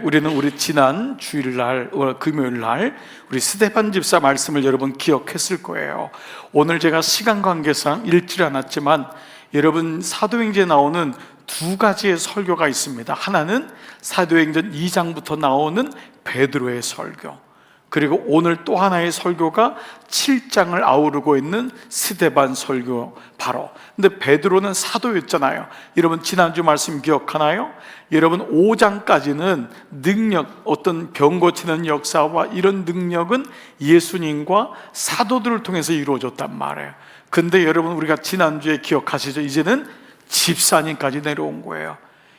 우리는 우리 지난 주일날, 금요일날 우리 스데반 집사 말씀을 여러분 기억했을 거예요. 오늘 제가 시간 관계상 읽지 않았지만 여러분 사도행전에 나오는 두 가지의 설교가 있습니다. 하나는 사도행전 2장부터 나오는 베드로의 설교, 그리고 오늘 또 하나의 설교가 7장을 아우르고 있는 스데반 설교. 바로 근데 베드로는 사도였잖아요. 여러분 지난주 말씀 기억하나요? 여러분 5장까지는 능력, 어떤 병 고치는 역사와 이런 능력은 예수님과 사도들을 통해서 이루어졌단 말이에요. 근데 여러분 우리가 지난주에 기억하시죠? 이제는 집사님까지 내려온 거예요.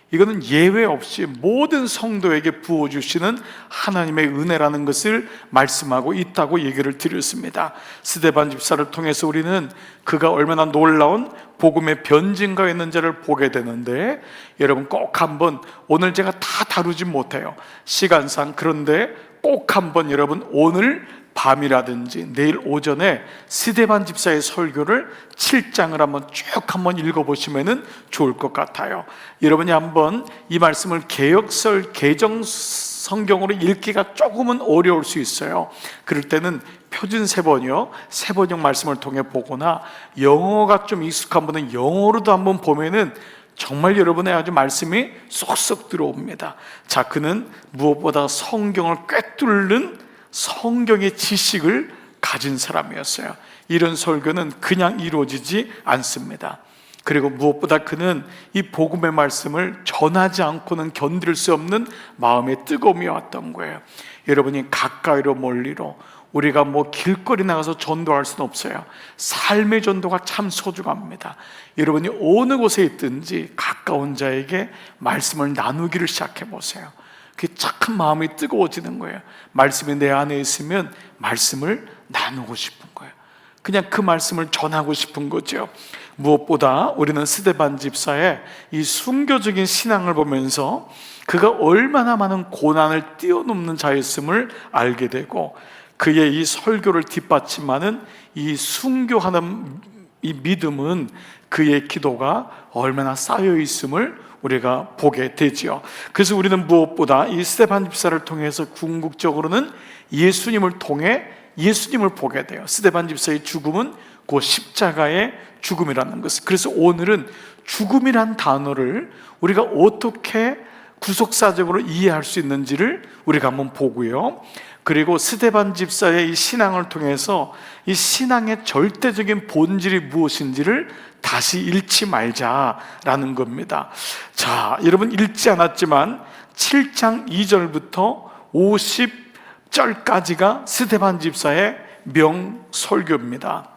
이거는 예외 없이 모든 성도에게 부어주시는 하나님의 은혜라는 것을 말씀하고 있다고 얘기를 드렸습니다. 스데반 집사를 통해서 우리는 그가 얼마나 놀라운 복음의 변증가였는지를 보게 되는데, 여러분 꼭 한번, 오늘 제가 다 다루지 못해요 시간상. 그런데 꼭 한번 여러분 오늘 밤이라든지 내일 오전에 스데반 집사의 설교를 7장을 한번 쭉 한번 읽어보시면 좋을 것 같아요. 여러분이 한번 이 말씀을 개역설 개정 성경으로 읽기가 조금은 어려울 수 있어요. 그럴 때는 표준 세번역, 세번역 말씀을 통해 보거나 영어가 좀 익숙한 분은 영어로도 한번 보면은 정말 여러분의 아주 말씀이 쏙쏙 들어옵니다. 자, 그는 무엇보다 성경을 꿰뚫는 성경의 지식을 가진 사람이었어요. 이런 설교는 그냥 이루어지지 않습니다. 그리고 무엇보다 그는 이 복음의 말씀을 전하지 않고는 견딜 수 없는 마음의 뜨거움이 왔던 거예요. 여러분이 가까이로 멀리로 우리가 뭐 길거리 나가서 전도할 수는 없어요. 삶의 전도가 참 소중합니다. 여러분이 어느 곳에 있든지 가까운 자에게 말씀을 나누기를 시작해 보세요. 그 착한 마음이 뜨거워지는 거예요. 말씀이 내 안에 있으면 말씀을 나누고 싶은 거예요. 그냥 그 말씀을 전하고 싶은 거죠. 무엇보다 우리는 스데반 집사의 이 순교적인 신앙을 보면서 그가 얼마나 많은 고난을 뛰어넘는 자였음을 알게 되고, 그의 이 설교를 뒷받침하는 이 순교하는 이 믿음은 그의 기도가 얼마나 쌓여 있음을 우리가 보게 되지요. 그래서 우리는 무엇보다 이 스데반 집사를 통해서 궁극적으로는 예수님을 통해 예수님을 보게 돼요. 스데반 집사의 죽음은 그 십자가의 죽음이라는 것을. 그래서 오늘은 죽음이란 단어를 우리가 어떻게 구속사적으로 이해할 수 있는지를 우리가 한번 보고요. 그리고 스데반 집사의 이 신앙을 통해서 이 신앙의 절대적인 본질이 무엇인지를 다시 잃지 말자라는 겁니다. 자, 여러분 읽지 않았지만 7장 2절부터 50절까지가 스데반 집사의 명설교입니다.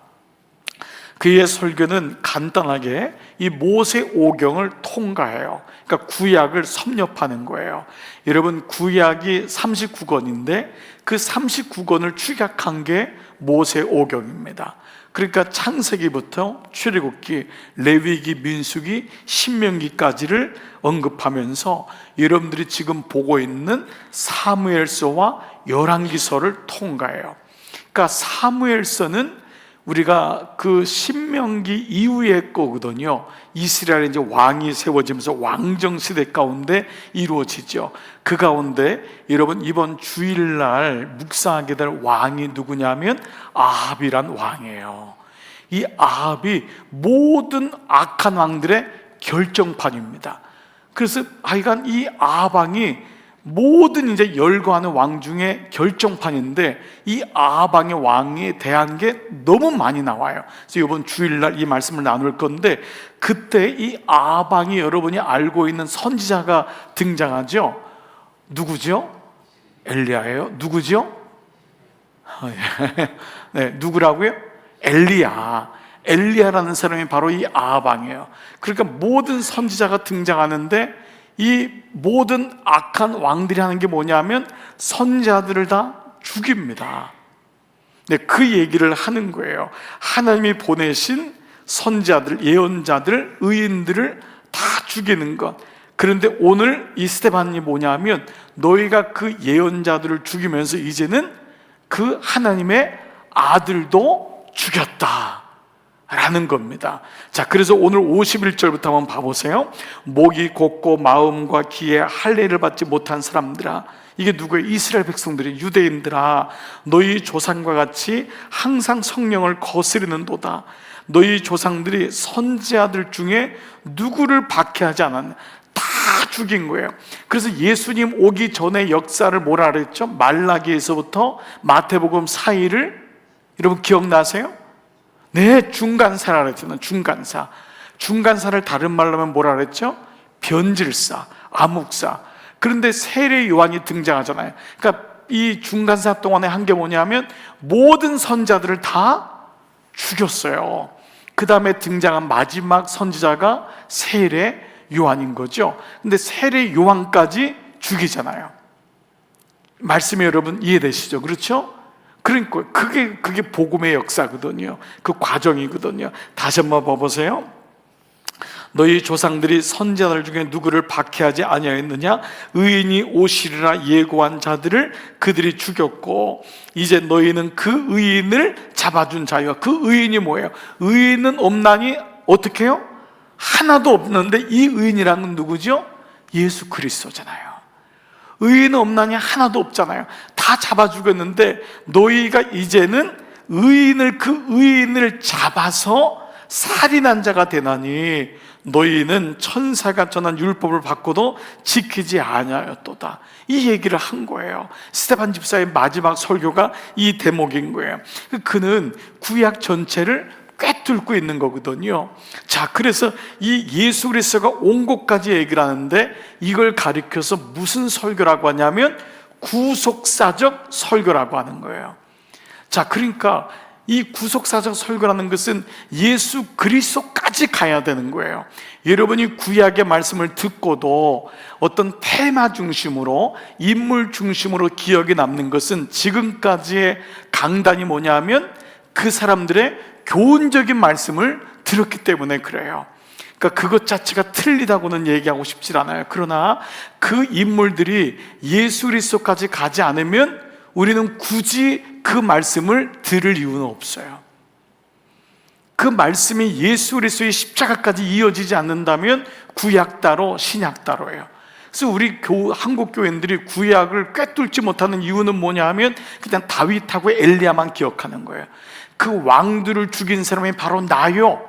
그의 설교는 간단하게 이 모세오경을 통과해요. 그러니까 구약을 섭렵하는 거예요. 여러분 구약이 39권인데 그 39권을 축약한 게 모세오경입니다. 그러니까 창세기부터 출애굽기, 레위기, 민수기, 신명기까지를 언급하면서 여러분들이 지금 보고 있는 사무엘서와 열왕기서를 통과해요. 그러니까 사무엘서는 우리가 그 신명기 이후의 거거든요. 이스라엘에 이제 왕이 세워지면서 왕정 시대 가운데 이루어지죠. 그 가운데 여러분 이번 주일날 묵상하게 될 왕이 누구냐면 아합이란 왕이에요. 이 아합이 모든 악한 왕들의 결정판입니다. 그래서 하여간 이 아합 왕이 모든 이제 열거하는 왕 중에 결정판인데 이 아합 왕의 왕에 대한 게 너무 많이 나와요. 그래서 이번 주일날 이 말씀을 나눌 건데, 그때 이 아합 왕이 여러분이 알고 있는 선지자가 등장하죠. 누구죠? 엘리야예요. 누구죠? 네, 누구라고요? 엘리야라는 사람이 바로 이 아합 왕이에요. 그러니까 모든 선지자가 등장하는데 이 모든 악한 왕들이 하는 게 뭐냐면 선지자들을 다 죽입니다. 네, 그 얘기를 하는 거예요. 하나님이 보내신 선지자들, 예언자들, 의인들을 다 죽이는 것. 그런데 오늘 이 스데반이 뭐냐면 너희가 그 예언자들을 죽이면서 이제는 그 하나님의 아들도 죽였다 라는 겁니다. 자, 그래서 오늘 51절부터 한번 봐보세요. 목이 곧고 마음과 귀에 할례를 받지 못한 사람들아, 이게 누구예요? 이스라엘 백성들이, 유대인들아, 너희 조상과 같이 항상 성령을 거스르는도다. 너희 조상들이 선지자들 중에 누구를 박해하지 않았나? 다 죽인 거예요. 그래서 예수님 오기 전에 역사를 뭐라 그랬죠? 말라기에서부터 마태복음 사이를 여러분 기억나세요? 네, 중간사라 그랬잖아요. 중간사를 다른 말로 하면 뭐라 그랬죠? 변질사, 암흑사. 그런데 세례 요한이 등장하잖아요. 그러니까 이 중간사 동안에 한 게 뭐냐면 모든 선자들을 다 죽였어요. 그 다음에 등장한 마지막 선지자가 세례 요한인 거죠. 근데 세례 요한까지 죽이잖아요. 말씀이 여러분 이해되시죠? 그렇죠? 그러니까 그게 복음의 역사거든요. 그 과정이거든요. 다시 한번 봐보세요. 너희 조상들이 선지자들 중에 누구를 박해하지 아니하였느냐? 의인이 오시리라 예고한 자들을 그들이 죽였고, 이제 너희는 그 의인을 잡아준 자여. 그 의인이 뭐예요? 의인은 없나니 어떻게 해요? 하나도 없는데 이 의인이란 누구죠? 예수 그리스도잖아요. 의인은 없나니 하나도 없잖아요. 다 잡아 죽였는데 너희가 이제는 그 의인을 잡아서 살인한 자가 되나니 너희는 천사가 전한 율법을 받고도 지키지 아니하였도다. 이 얘기를 한 거예요. 스데반 집사의 마지막 설교가 이 대목인 거예요. 그는 구약 전체를 꿰뚫고 있는 거거든요. 자, 그래서 이 예수 그리스도가 온 곳까지 얘기를 하는데 이걸 가리켜서 무슨 설교라고 하냐면 구속사적 설교라고 하는 거예요. 자, 그러니까 이 구속사적 설교라는 것은 예수 그리스도까지 가야 되는 거예요. 여러분이 구약의 말씀을 듣고도 어떤 테마 중심으로, 인물 중심으로 기억에 남는 것은 지금까지의 강단이 뭐냐면 그 사람들의 교훈적인 말씀을 들었기 때문에 그래요. 그러니까 그것 자체가 틀리다고는 얘기하고 싶지 않아요. 그러나 그 인물들이 예수 그리스도까지 가지 않으면 우리는 굳이 그 말씀을 들을 이유는 없어요. 그 말씀이 예수 그리스도의 십자가까지 이어지지 않는다면 구약 따로 신약 따로예요. 그래서 우리 한국 교인들이 구약을 꿰뚫지 못하는 이유는 뭐냐 하면 그냥 다윗하고 엘리야만 기억하는 거예요. 그 왕들을 죽인 사람이 바로 나요.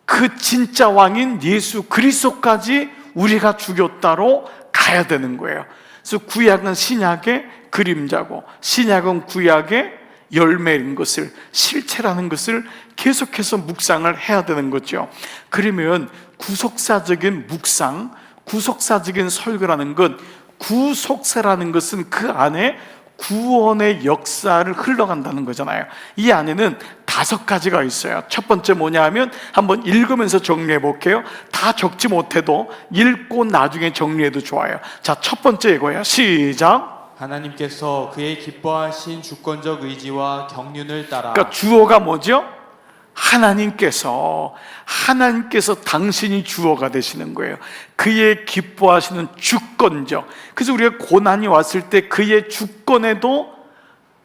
그 진짜 왕인 예수 그리스도까지 우리가 죽였다로 가야 되는 거예요. 그래서 구약은 신약의 그림자고 신약은 구약의 열매인 것을, 실체라는 것을 계속해서 묵상을 해야 되는 거죠. 그러면 구속사적인 묵상, 구속사적인 설교라는 건, 구속사라는 것은 그 안에 구원의 역사를 흘러간다는 거잖아요. 이 안에는 5가지가 있어요. 첫 번째 뭐냐 하면 한번 읽으면서 정리해 볼게요. 다 적지 못해도 읽고 나중에 정리해도 좋아요. 자, 첫 번째 이거예요. 시작. 하나님께서 그의 기뻐하신 주권적 의지와 경륜을 따라. 그러니까 주어가 뭐죠? 하나님께서 당신이 주어가 되시는 거예요. 그의 기뻐하시는 주권적. 그래서 우리가 고난이 왔을 때 그의 주권에도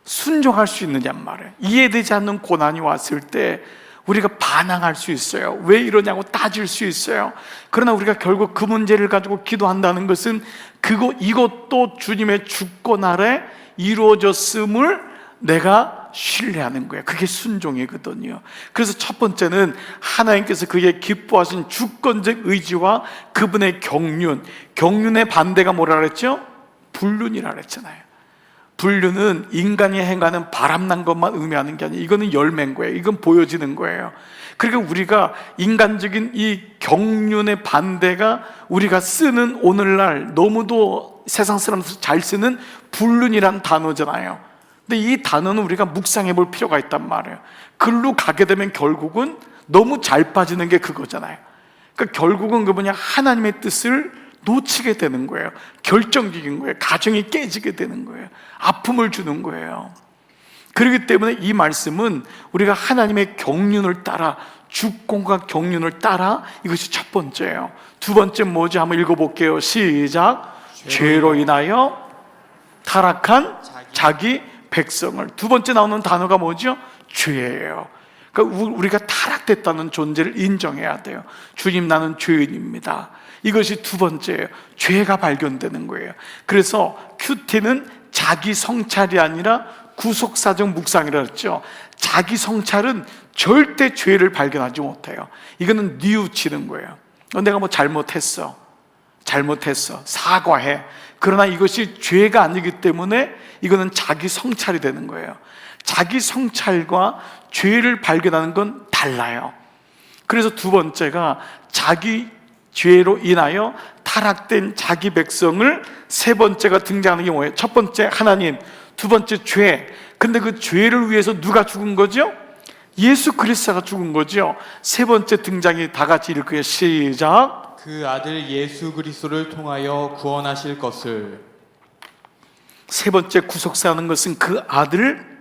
순종할 수 있느냔 말이에요. 이해되지 않는 고난이 왔을 때 우리가 반항할 수 있어요. 왜 이러냐고 따질 수 있어요. 그러나 우리가 결국 그 문제를 가지고 기도한다는 것은 이것도 주님의 주권 아래 이루어졌음을 내가 신뢰하는 거예요. 그게 순종이거든요. 그래서 첫 번째는 하나님께서 그의 기뻐하신 주권적 의지와 그분의 경륜의 반대가 뭐라 그랬죠? 불륜이라 그랬잖아요. 불륜은 인간이 행하는 바람난 것만 의미하는 게 아니에요. 이거는 열매인 거예요. 이건 보여지는 거예요. 그러니까 우리가 인간적인 이 경륜의 반대가 우리가 쓰는 오늘날 너무도 세상 사람들 잘 쓰는 불륜이란 단어잖아요. 근데 이 단어는 우리가 묵상해 볼 필요가 있단 말이에요. 글로 가게 되면 결국은 너무 잘 빠지는 게 그거잖아요. 그러니까 결국은 그 뭐냐, 하나님의 뜻을 놓치게 되는 거예요. 결정적인 거예요. 가정이 깨지게 되는 거예요. 아픔을 주는 거예요. 그렇기 때문에 이 말씀은 우리가 하나님의 경륜을 따라, 주권과 경륜을 따라, 이것이 첫 번째예요. 두 번째 뭐죠? 한번 읽어볼게요. 시작. 죄로 인하여 타락한 자기 백성을. 두 번째 나오는 단어가 뭐죠? 죄예요. 그러니까 우리가 타락됐다는 존재를 인정해야 돼요. 주님, 나는 죄인입니다. 이것이 두 번째예요. 죄가 발견되는 거예요. 그래서 큐티는 자기 성찰이 아니라 구속사적 묵상이라 했죠. 자기 성찰은 절대 죄를 발견하지 못해요. 이거는 뉘우치는 거예요. 내가 뭐 잘못했어, 사과해. 그러나 이것이 죄가 아니기 때문에 이거는 자기 성찰이 되는 거예요. 자기 성찰과 죄를 발견하는 건 달라요. 그래서 두 번째가 자기 죄로 인하여 타락된 자기 백성을, 세 번째가 등장하는 게 뭐예요? 첫 번째 하나님, 두 번째 죄. 근데 그 죄를 위해서 누가 죽은 거죠? 예수 그리스도가 죽은 거죠. 세 번째 등장이 다 같이 읽을게요. 시작. 그 아들 예수 그리스도를 통하여 구원하실 것을. 세 번째 구속사하는 것은 그 아들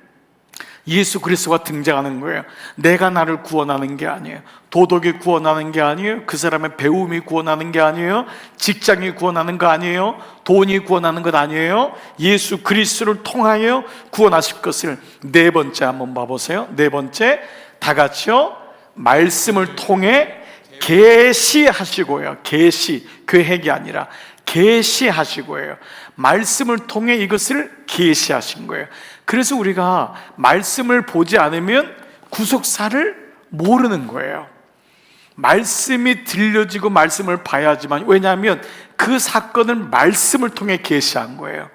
예수 그리스도가 등장하는 거예요. 내가 나를 구원하는 게 아니에요. 도덕이 구원하는 게 아니에요. 그 사람의 배움이 구원하는 게 아니에요. 직장이 구원하는 거 아니에요. 돈이 구원하는 것 아니에요. 예수 그리스도를 통하여 구원하실 것을. 네 번째 한번 봐보세요. 네 번째, 다 같이요. 말씀을 통해 계시하시고요. 계시, 계획이 아니라 계시하시고요. 말씀을 통해 이것을 계시하신 거예요. 그래서 우리가 말씀을 보지 않으면 구속사를 모르는 거예요. 말씀이 들려지고 말씀을 봐야지만, 왜냐하면 그 사건을 말씀을 통해 계시한 거예요.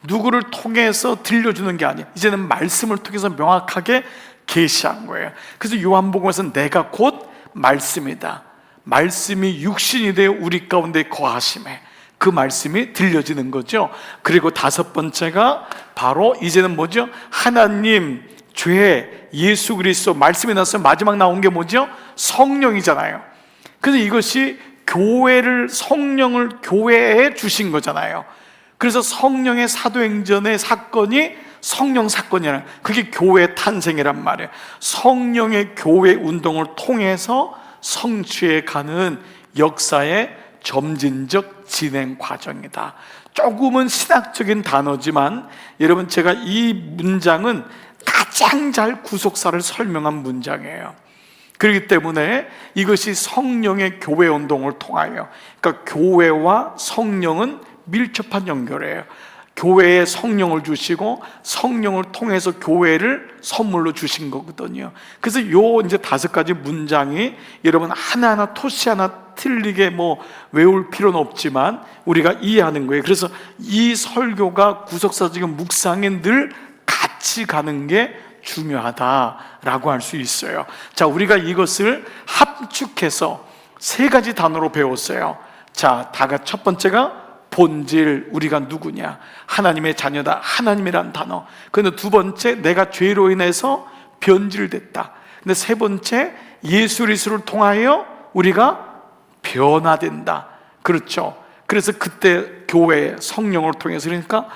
누구를 통해서 들려주는 게 아니에요. 이제는 말씀을 통해서 명확하게 계시한 거예요. 그래서 요한복음에서 내가 곧 말씀이다. 말씀이 육신이 되어 우리 가운데 거하심에, 그 말씀이 들려지는 거죠. 그리고 다섯 번째가 바로 이제는 뭐죠? 하나님, 죄, 예수 그리스도, 말씀이 나서 마지막 나온 게 뭐죠? 성령이잖아요. 그래서 이것이 성령을 교회에 주신 거잖아요. 그래서 성령의 사도행전의 사건이 성령 사건이라는, 그게 교회 탄생이란 말이에요. 성령의 교회 운동을 통해서 성취해 가는 역사의 점진적 진행 과정이다. 조금은 신학적인 단어지만 여러분, 제가 이 문장은 가장 잘 구속사를 설명한 문장이에요. 그렇기 때문에 이것이 성령의 교회 운동을 통하여, 그러니까 교회와 성령은 밀접한 연결이에요. 교회에 성령을 주시고 성령을 통해서 교회를 선물로 주신 거거든요. 그래서 이제 다섯 가지 문장이 여러분 하나하나 토시 하나 틀리게 외울 필요는 없지만 우리가 이해하는 거예요. 그래서 이 설교가 구속사적 묵상에 늘 같이 가는 게 중요하다라고 할 수 있어요. 자, 우리가 이것을 합축해서 세 가지 단어로 배웠어요. 자, 첫 번째가 본질, 우리가 누구냐, 하나님의 자녀다, 하나님이란 단어. 근데 두 번째, 내가 죄로 인해서 변질됐다. 근데 세 번째, 예수 그리스도를 통하여 우리가 변화된다. 그렇죠. 그래서 그때 교회 성령을 통해서, 그러니까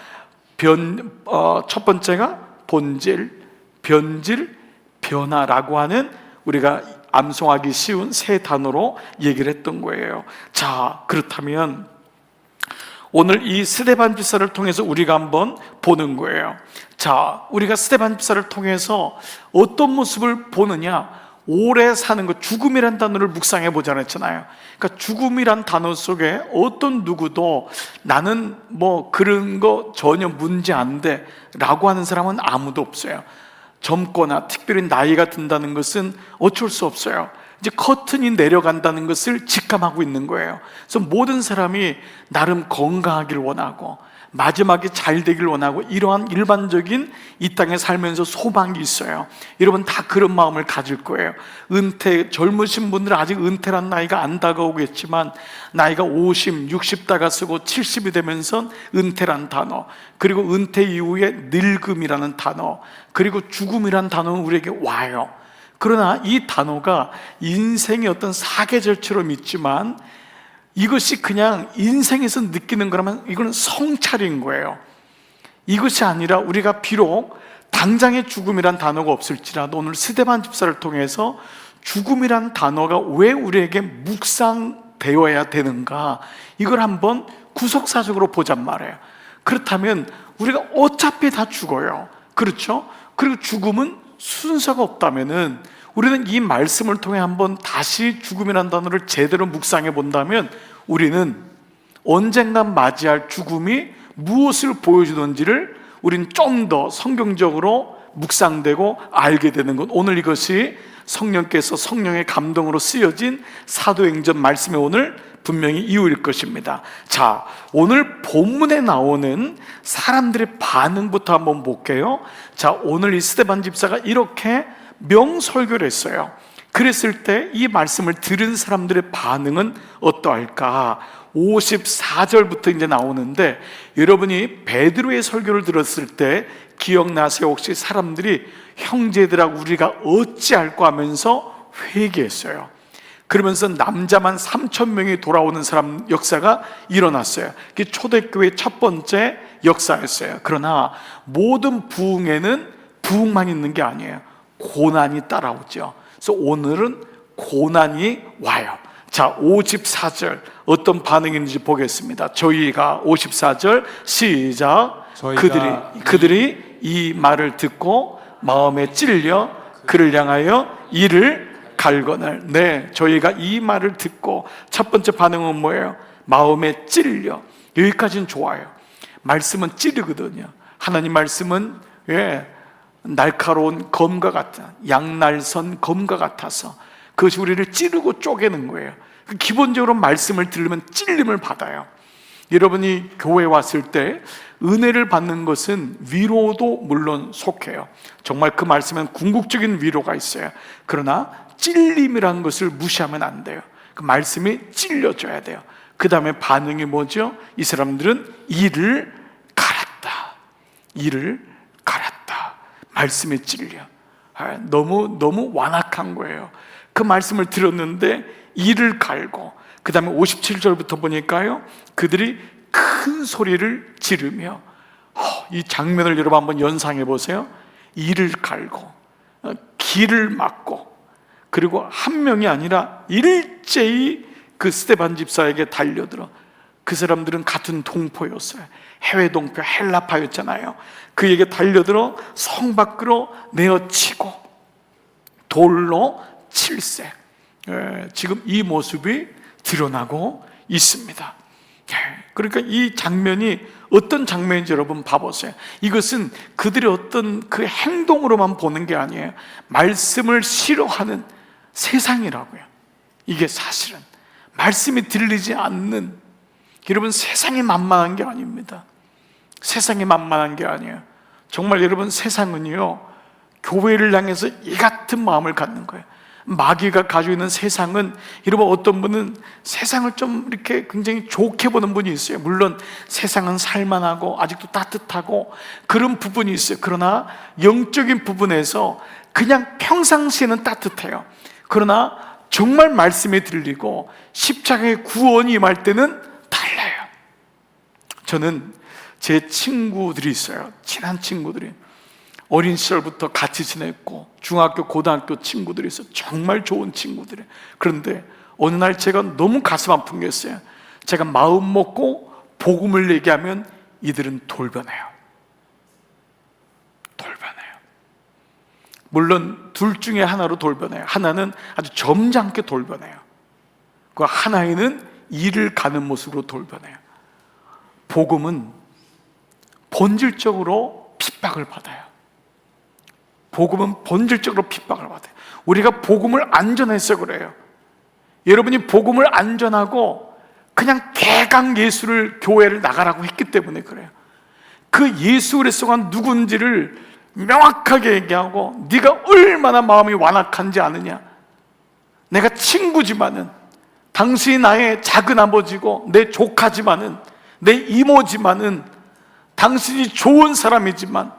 첫 번째가 본질, 변질, 변화라고 하는, 우리가 암송하기 쉬운 세 단어로 얘기를 했던 거예요. 자, 그렇다면 오늘 이 스데반 집사를 통해서 우리가 한번 보는 거예요. 자, 우리가 스데반 집사를 통해서 어떤 모습을 보느냐? 오래 사는 것, 죽음이란 단어를 묵상해 보자고 했잖아요. 그러니까 죽음이란 단어 속에 어떤 누구도 나는 그런 거 전혀 문제 안 돼 라고 하는 사람은 아무도 없어요. 젊거나 특별히 나이가 든다는 것은 어쩔 수 없어요. 이제 커튼이 내려간다는 것을 직감하고 있는 거예요. 그래서 모든 사람이 나름 건강하기를 원하고 마지막에 잘 되길 원하고, 이러한 일반적인 이 땅에 살면서 소망이 있어요. 여러분 다 그런 마음을 가질 거예요. 젊으신 분들은 아직 은퇴란 나이가 안 다가오겠지만 나이가 50, 60 다가서고 70이 되면서 은퇴란 단어, 그리고 은퇴 이후에 늙음이라는 단어, 그리고 죽음이란 단어는 우리에게 와요. 그러나 이 단어가 인생의 어떤 사계절처럼 있지만 이것이 그냥 인생에서 느끼는 거라면 이거는 성찰인 거예요. 이것이 아니라 우리가 비록 당장의 죽음이란 단어가 없을지라도 오늘 스데반 집사를 통해서 죽음이란 단어가 왜 우리에게 묵상되어야 되는가, 이걸 한번 구속사적으로 보잔 말이에요. 그렇다면 우리가 어차피 다 죽어요. 그렇죠? 그리고 죽음은 순서가 없다면은 우리는 이 말씀을 통해 한번 다시 죽음이라는 단어를 제대로 묵상해 본다면 우리는 언젠간 맞이할 죽음이 무엇을 보여주는지를 우리는 좀 더 성경적으로 묵상되고 알게 되는 것, 오늘 이것이 성령께서 성령의 감동으로 쓰여진 사도행전 말씀의 오늘 분명히 이유일 것입니다. 자, 오늘 본문에 나오는 사람들의 반응부터 한번 볼게요. 자, 오늘 이 스데반 집사가 이렇게 명설교를 했어요. 그랬을 때 이 말씀을 들은 사람들의 반응은 어떠할까? 54절부터 이제 나오는데, 여러분이 베드로의 설교를 들었을 때 기억나세요? 혹시 사람들이 형제들하고 우리가 어찌할까 하면서 회개했어요. 그러면서 남자만 3,000명이 돌아오는 사람 역사가 일어났어요. 그게 초대교회의 첫 번째 역사였어요. 그러나 모든 부흥에는 부흥만 있는 게 아니에요. 고난이 따라오죠. 그래서 오늘은 고난이 와요. 자, 54절 어떤 반응인지 보겠습니다. 저희가 54절 시작. 그들이 이 말을 듣고 마음에 찔려 그를 향하여 이를 갈거늘. 네, 저희가 이 말을 듣고 첫 번째 반응은 뭐예요? 마음에 찔려. 여기까지는 좋아요. 말씀은 찌르거든요. 하나님 말씀은 날카로운 검과 같은, 양날선 검과 같아서 그것이 우리를 찌르고 쪼개는 거예요. 기본적으로 말씀을 들으면 찔림을 받아요. 여러분이 교회에 왔을 때 은혜를 받는 것은 위로도 물론 속해요. 정말 그 말씀엔 궁극적인 위로가 있어요. 그러나 찔림이라는 것을 무시하면 안 돼요. 그 말씀이 찔려줘야 돼요. 그 다음에 반응이 뭐죠? 이 사람들은 이를 갈았다. 이를 갈았다. 말씀에 찔려. 너무 완악한 거예요. 그 말씀을 들었는데 이를 갈고, 그 다음에 57절부터 보니까요, 그들이 큰 소리를 지르며, 이 장면을 여러분 한번 연상해 보세요. 이를 갈고 길을 막고, 그리고 한 명이 아니라 일제히 그 스데반 집사에게 달려들어. 그 사람들은 같은 동포였어요. 해외 동포, 헬라파였잖아요. 그에게 달려들어 성 밖으로 내어치고 돌로 칠세. 지금 이 모습이 드러나고 있습니다. 그러니까 이 장면이 어떤 장면인지 여러분 봐보세요. 이것은 그들의 어떤 그 행동으로만 보는 게 아니에요. 말씀을 싫어하는 세상이라고요. 이게 사실은 말씀이 들리지 않는, 여러분 세상이 만만한 게 아닙니다. 세상이 만만한 게 아니에요. 정말 여러분 세상은요, 교회를 향해서 이 같은 마음을 갖는 거예요. 마귀가 가지고 있는 세상은, 여러분 어떤 분은 세상을 좀 이렇게 굉장히 좋게 보는 분이 있어요. 물론 세상은 살만하고 아직도 따뜻하고 그런 부분이 있어요. 그러나 영적인 부분에서 그냥 평상시에는 따뜻해요. 그러나 정말 말씀이 들리고 십자가의 구원이 임할 때는 달라요. 저는 제 친구들이 있어요. 친한 친구들이 어린 시절부터 같이 지냈고 중학교, 고등학교 친구들이 있어요. 정말 좋은 친구들이에요. 그런데 어느 날 제가 너무 가슴 아픈 게 있어요. 제가 마음 먹고 복음을 얘기하면 이들은 돌변해요. 돌변해요. 물론 둘 중에 하나로 돌변해요. 하나는 아주 점잖게 돌변해요. 그 하나에는 이를 가는 모습으로 돌변해요. 복음은 본질적으로 핍박을 받아요. 복음은 본질적으로 핍박을 받아요. 우리가 복음을 안전해서 그래요. 여러분이 복음을 안전하고 그냥 개강 예수를 교회를 나가라고 했기 때문에 그래요. 그 예수 그리스도가 누군지를 명확하게 얘기하고, 네가 얼마나 마음이 완악한지 아느냐, 내가 친구지만은, 당신이 나의 작은 아버지고 내 조카지만은, 내 이모지만은, 당신이 좋은 사람이지만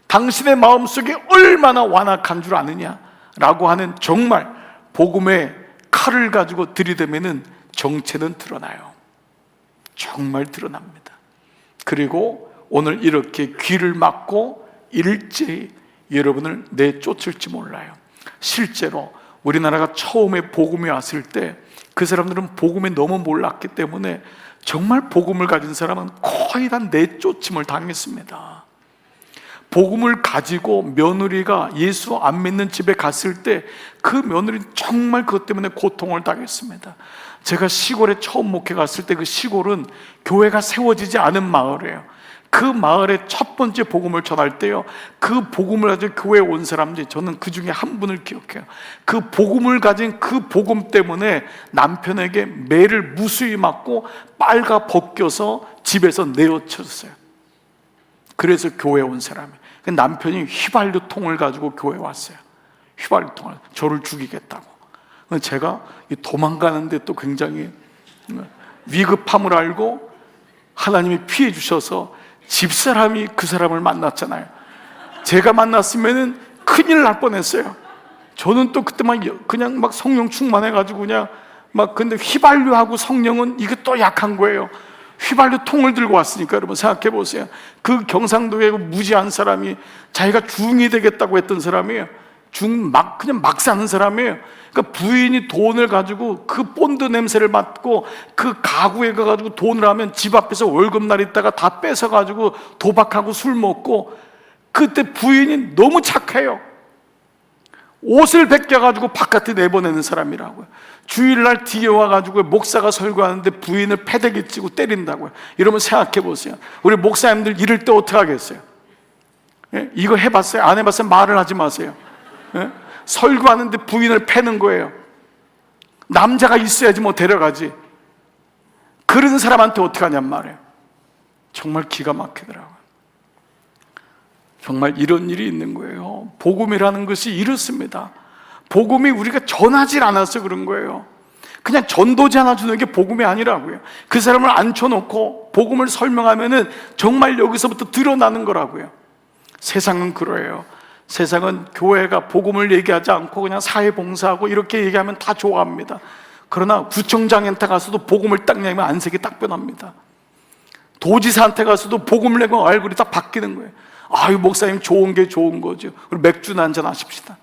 당신의 마음속에 얼마나 완악한 줄 아느냐라고 하는, 정말 복음의 칼을 가지고 들이대면은 정체는 드러나요. 정말 드러납니다. 그리고 오늘 이렇게 귀를 막고 일제히 여러분을 내쫓을지 몰라요. 실제로 우리나라가 처음에 복음이 왔을 때 그 사람들은 복음에 너무 몰랐기 때문에 정말 복음을 가진 사람은 거의 다 내쫓음을 당했습니다. 복음을 가지고 며느리가 예수 안 믿는 집에 갔을 때 그 며느리 정말 그것 때문에 고통을 당했습니다. 제가 시골에 처음 목회 갔을 때 그 시골은 교회가 세워지지 않은 마을이에요. 그 마을에 첫 번째 복음을 전할 때요, 그 복음을 가지고 교회에 온 사람들이, 저는 그 중에 한 분을 기억해요. 그 복음을 가진 그 복음 때문에 남편에게 매를 무수히 맞고 빨가 벗겨서 집에서 내어쳤어요. 그래서 교회에 온 사람이에요. 남편이 휘발유 통을 가지고 교회에 왔어요. 휘발유 통을, 저를 죽이겠다고. 제가 도망가는데 또 굉장히 위급함을 알고 하나님이 피해 주셔서 집사람이 그 사람을 만났잖아요. 제가 만났으면은 큰일 날 뻔했어요. 저는 또 그때만 그냥 막 성령 충만해가지고 그냥 막, 근데 휘발유하고 성령은 이게 또 약한 거예요. 휘발유 통을 들고 왔으니까. 여러분 생각해 보세요. 그 경상도에 무지한 사람이 자기가 중이 되겠다고 했던 사람이에요. 그냥 막 사는 사람이에요. 그러니까 부인이 돈을 가지고 그 본드 냄새를 맡고 그 가구에 가가지고 돈을 하면 집 앞에서 월급날 있다가 다 뺏어가지고 도박하고 술 먹고, 그때 부인이 너무 착해요. 옷을 벗겨가지고 바깥에 내보내는 사람이라고요. 주일날 뒤에 와가지고 목사가 설교하는데 부인을 패대기 찌고 때린다고요. 여러분 생각해 보세요. 우리 목사님들 이럴 때 어떻게 하겠어요? 예? 이거 해봤어요? 안 해봤어요? 말을 하지 마세요. 예? 설교하는데 부인을 패는 거예요. 남자가 있어야지 뭐 데려가지. 그런 사람한테 어떻게 하냔 말이에요. 정말 기가 막히더라고요. 정말 이런 일이 있는 거예요. 복음이라는 것이 이렇습니다. 복음이 우리가 전하질 않아서 그런 거예요. 그냥 전도지 하나 주는 게 복음이 아니라고요. 그 사람을 앉혀놓고 복음을 설명하면은 정말 여기서부터 드러나는 거라고요. 세상은 그래요. 세상은 교회가 복음을 얘기하지 않고 그냥 사회봉사하고 이렇게 얘기하면 다 좋아합니다. 그러나 구청장한테 가서도 복음을 딱 내면 안색이 딱 변합니다. 도지사한테 가서도 복음을 내면 얼굴이 딱 바뀌는 거예요. 아유, 목사님 좋은 게 좋은 거죠. 우리 맥주나 한잔 하십시다.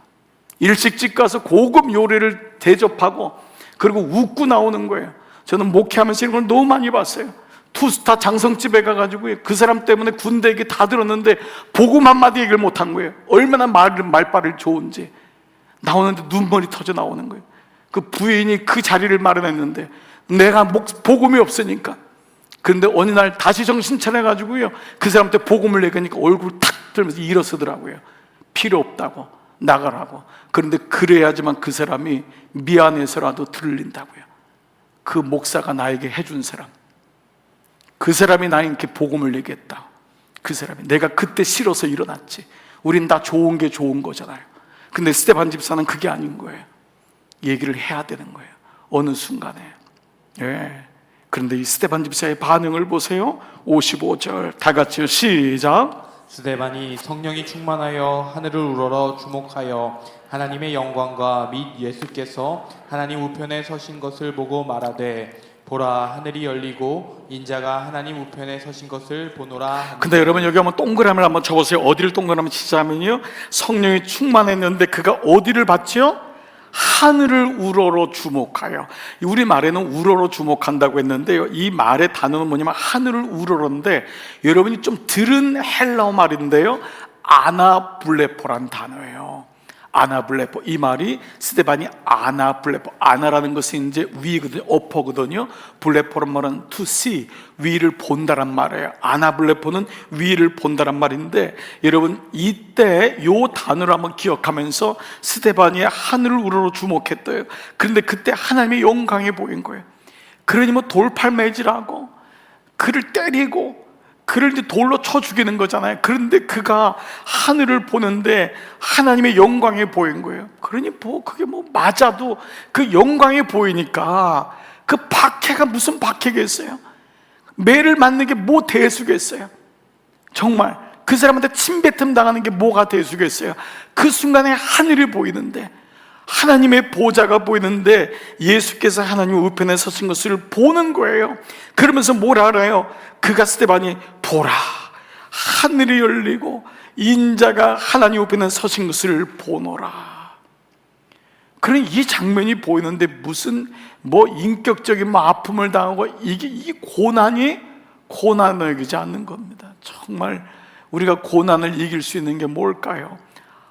일식집 가서 고급 요리를 대접하고 그리고 웃고 나오는 거예요. 저는 목회하면서 이런 걸 너무 많이 봤어요. 투스타 장성집에 가가지고 그 사람 때문에 군대 얘기 다 들었는데 복음 한마디 얘기를 못한 거예요. 얼마나 말빨이 좋은지. 나오는데 눈물이 터져 나오는 거예요. 그 부인이 그 자리를 마련했는데 내가 복음이 없으니까. 그런데 어느 날 다시 정신 차려가지고요, 그 사람한테 복음을 내니까 얼굴 탁 들면서 일어서더라고요. 필요 없다고, 나가라고. 그런데 그래야지만 그 사람이 미안해서라도 들린다고요. 그 목사가 나에게 해준 사람, 그 사람이 나에게 복음을 얘기했다. 그 사람이, 내가 그때 싫어서 일어났지. 우린 다 좋은 게 좋은 거잖아요. 근데 스데반 집사는 그게 아닌 거예요. 얘기를 해야 되는 거예요. 어느 순간에. 예. 그런데 이 스데반 집사의 반응을 보세요. 55절 다 같이요, 시작. 스데반이 성령이 충만하여 하늘을 우러러 주목하여 하나님의 영광과 및 예수께서 하나님 우편에 서신 것을 보고 말하되, 보라, 하늘이 열리고 인자가 하나님 우편에 서신 것을 보노라. 근데 여러분 여기 한번 동그라미를 한번 쳐보세요. 어디를 동그라미 치자면요, 성령이 충만했는데 그가 어디를 봤지요? 하늘을 우러러 주목하여. 우리 말에는 우러러 주목한다고 했는데요, 이 말의 단어는 뭐냐면 하늘을 우러러인데, 여러분이 좀 들은 헬라어 말인데요, 아나블레포란 단어예요. 아나블레포. 이 말이 스데반이 아나블레포, 아나라는 것은 이제 위거든요, 어퍼거든요. 블레포란 말은 to see, 위를 본다란 말이에요. 아나블레포는 위를 본다란 말인데, 여러분 이때 요 단어를 한번 기억하면서 스데반이 하늘을 우러러 주목했대요. 그런데 그때 하나님의 영광이 보인 거예요. 그러니 뭐 돌팔매질하고 그를 때리고 그를 이제 돌로 쳐 죽이는 거잖아요. 그런데 그가 하늘을 보는데 하나님의 영광이 보인 거예요. 그러니 뭐 그게 뭐 맞아도 그 영광이 보이니까 그 박해가 무슨 박해겠어요? 매를 맞는 게 뭐 대수겠어요? 정말 그 사람한테 침뱉음 당하는 게 뭐가 대수겠어요? 그 순간에 하늘이 보이는데, 하나님의 보좌가 보이는데 예수께서 하나님 우편에 서신 것을 보는 거예요. 그러면서 뭘 알아요? 그가 스데반이 보라, 하늘이 열리고 인자가 하나님 우편에 서신 것을 보노라. 그런 이 장면이 보이는데 무슨 뭐 인격적인 뭐 아픔을 당하고 이 고난을 여기지 않는 겁니다. 정말 우리가 고난을 이길 수 있는 게 뭘까요?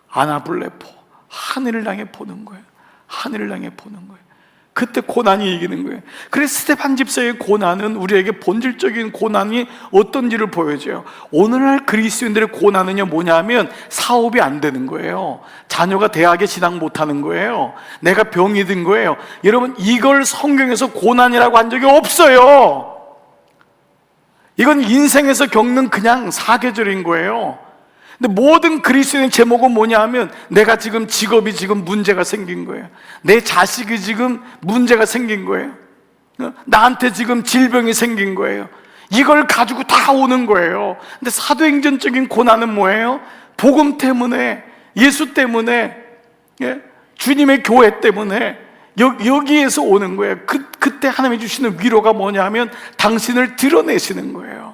아나블레포, 하늘을 향해 보는 거예요. 하늘을 향해 보는 거예요. 그때 고난이 이기는 거예요. 그래서 스데반 집사의 고난은 우리에게 본질적인 고난이 어떤지를 보여줘요. 오늘날 그리스도인들의 고난은요 뭐냐면 사업이 안 되는 거예요. 자녀가 대학에 진학 못하는 거예요. 내가 병이 든 거예요. 여러분, 이걸 성경에서 고난이라고 한 적이 없어요. 이건 인생에서 겪는 그냥 사계절인 거예요. 근데 모든 그리스도인의 제목은 뭐냐 하면 내가 지금 직업이 지금 문제가 생긴 거예요. 내 자식이 지금 문제가 생긴 거예요. 나한테 지금 질병이 생긴 거예요. 이걸 가지고 다 오는 거예요. 근데 사도행전적인 고난은 뭐예요? 복음 때문에, 예수 때문에, 주님의 교회 때문에 여기에서 오는 거예요. 그때 하나님이 주시는 위로가 뭐냐 하면 당신을 드러내시는 거예요.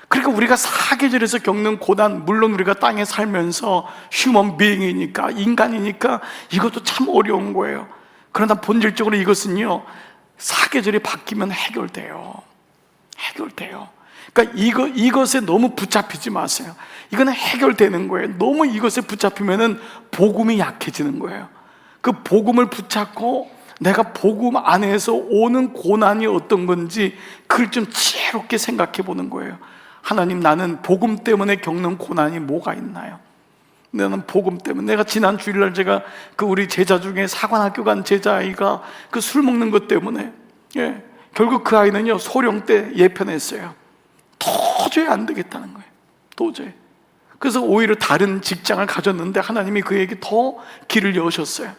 그러니까 우리가 사계절에서 겪는 고난, 물론 우리가 땅에 살면서 휴먼 비잉이니까, 인간이니까 이것도 참 어려운 거예요. 그러나 본질적으로 이것은요 사계절이 바뀌면 해결돼요. 해결돼요. 그러니까 이것에 너무 붙잡히지 마세요. 이거는 해결되는 거예요. 너무 이것에 붙잡히면은 복음이 약해지는 거예요. 그 복음을 붙잡고 내가 복음 안에서 오는 고난이 어떤 건지 그걸 좀 지혜롭게 생각해 보는 거예요. 하나님, 나는 복음 때문에 겪는 고난이 뭐가 있나요? 나는 복음 때문에, 내가 지난 주일날 제가 그 우리 제자 중에 사관학교 간 제자아이가 그 술 먹는 것 때문에, 결국 그 아이는요 소령 때 예편했어요. 도저히 안 되겠다는 거예요. 도저히. 그래서 오히려 다른 직장을 가졌는데 하나님이 그에게 더 길을 여셨어요.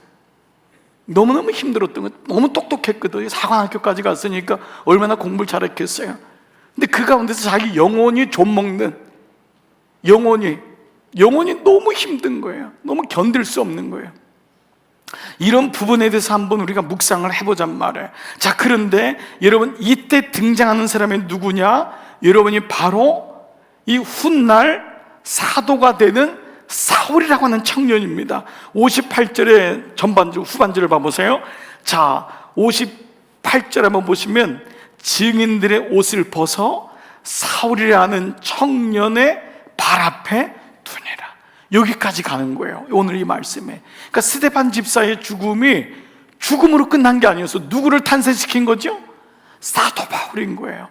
너무너무 힘들었던 거예요. 너무 똑똑했거든요. 사관학교까지 갔으니까 얼마나 공부를 잘했겠어요. 근데 그 가운데서 자기 영혼이 좀먹는, 영혼이 너무 힘든 거예요. 너무 견딜 수 없는 거예요. 이런 부분에 대해서 한번 우리가 묵상을 해보잔 말이에요. 자, 그런데 여러분, 이때 등장하는 사람이 누구냐? 여러분이 바로 이 훗날 사도가 되는 사울이라고 하는 청년입니다. 58절의 전반절, 후반절을 봐보세요. 자, 58절 한번 보시면 증인들의 옷을 벗어 사울이라는 청년의 발 앞에 두니라. 여기까지 가는 거예요, 오늘 이 말씀에. 그러니까 스데반 집사의 죽음이 죽음으로 끝난 게 아니어서 누구를 탄생시킨 거죠? 사도 바울인 거예요.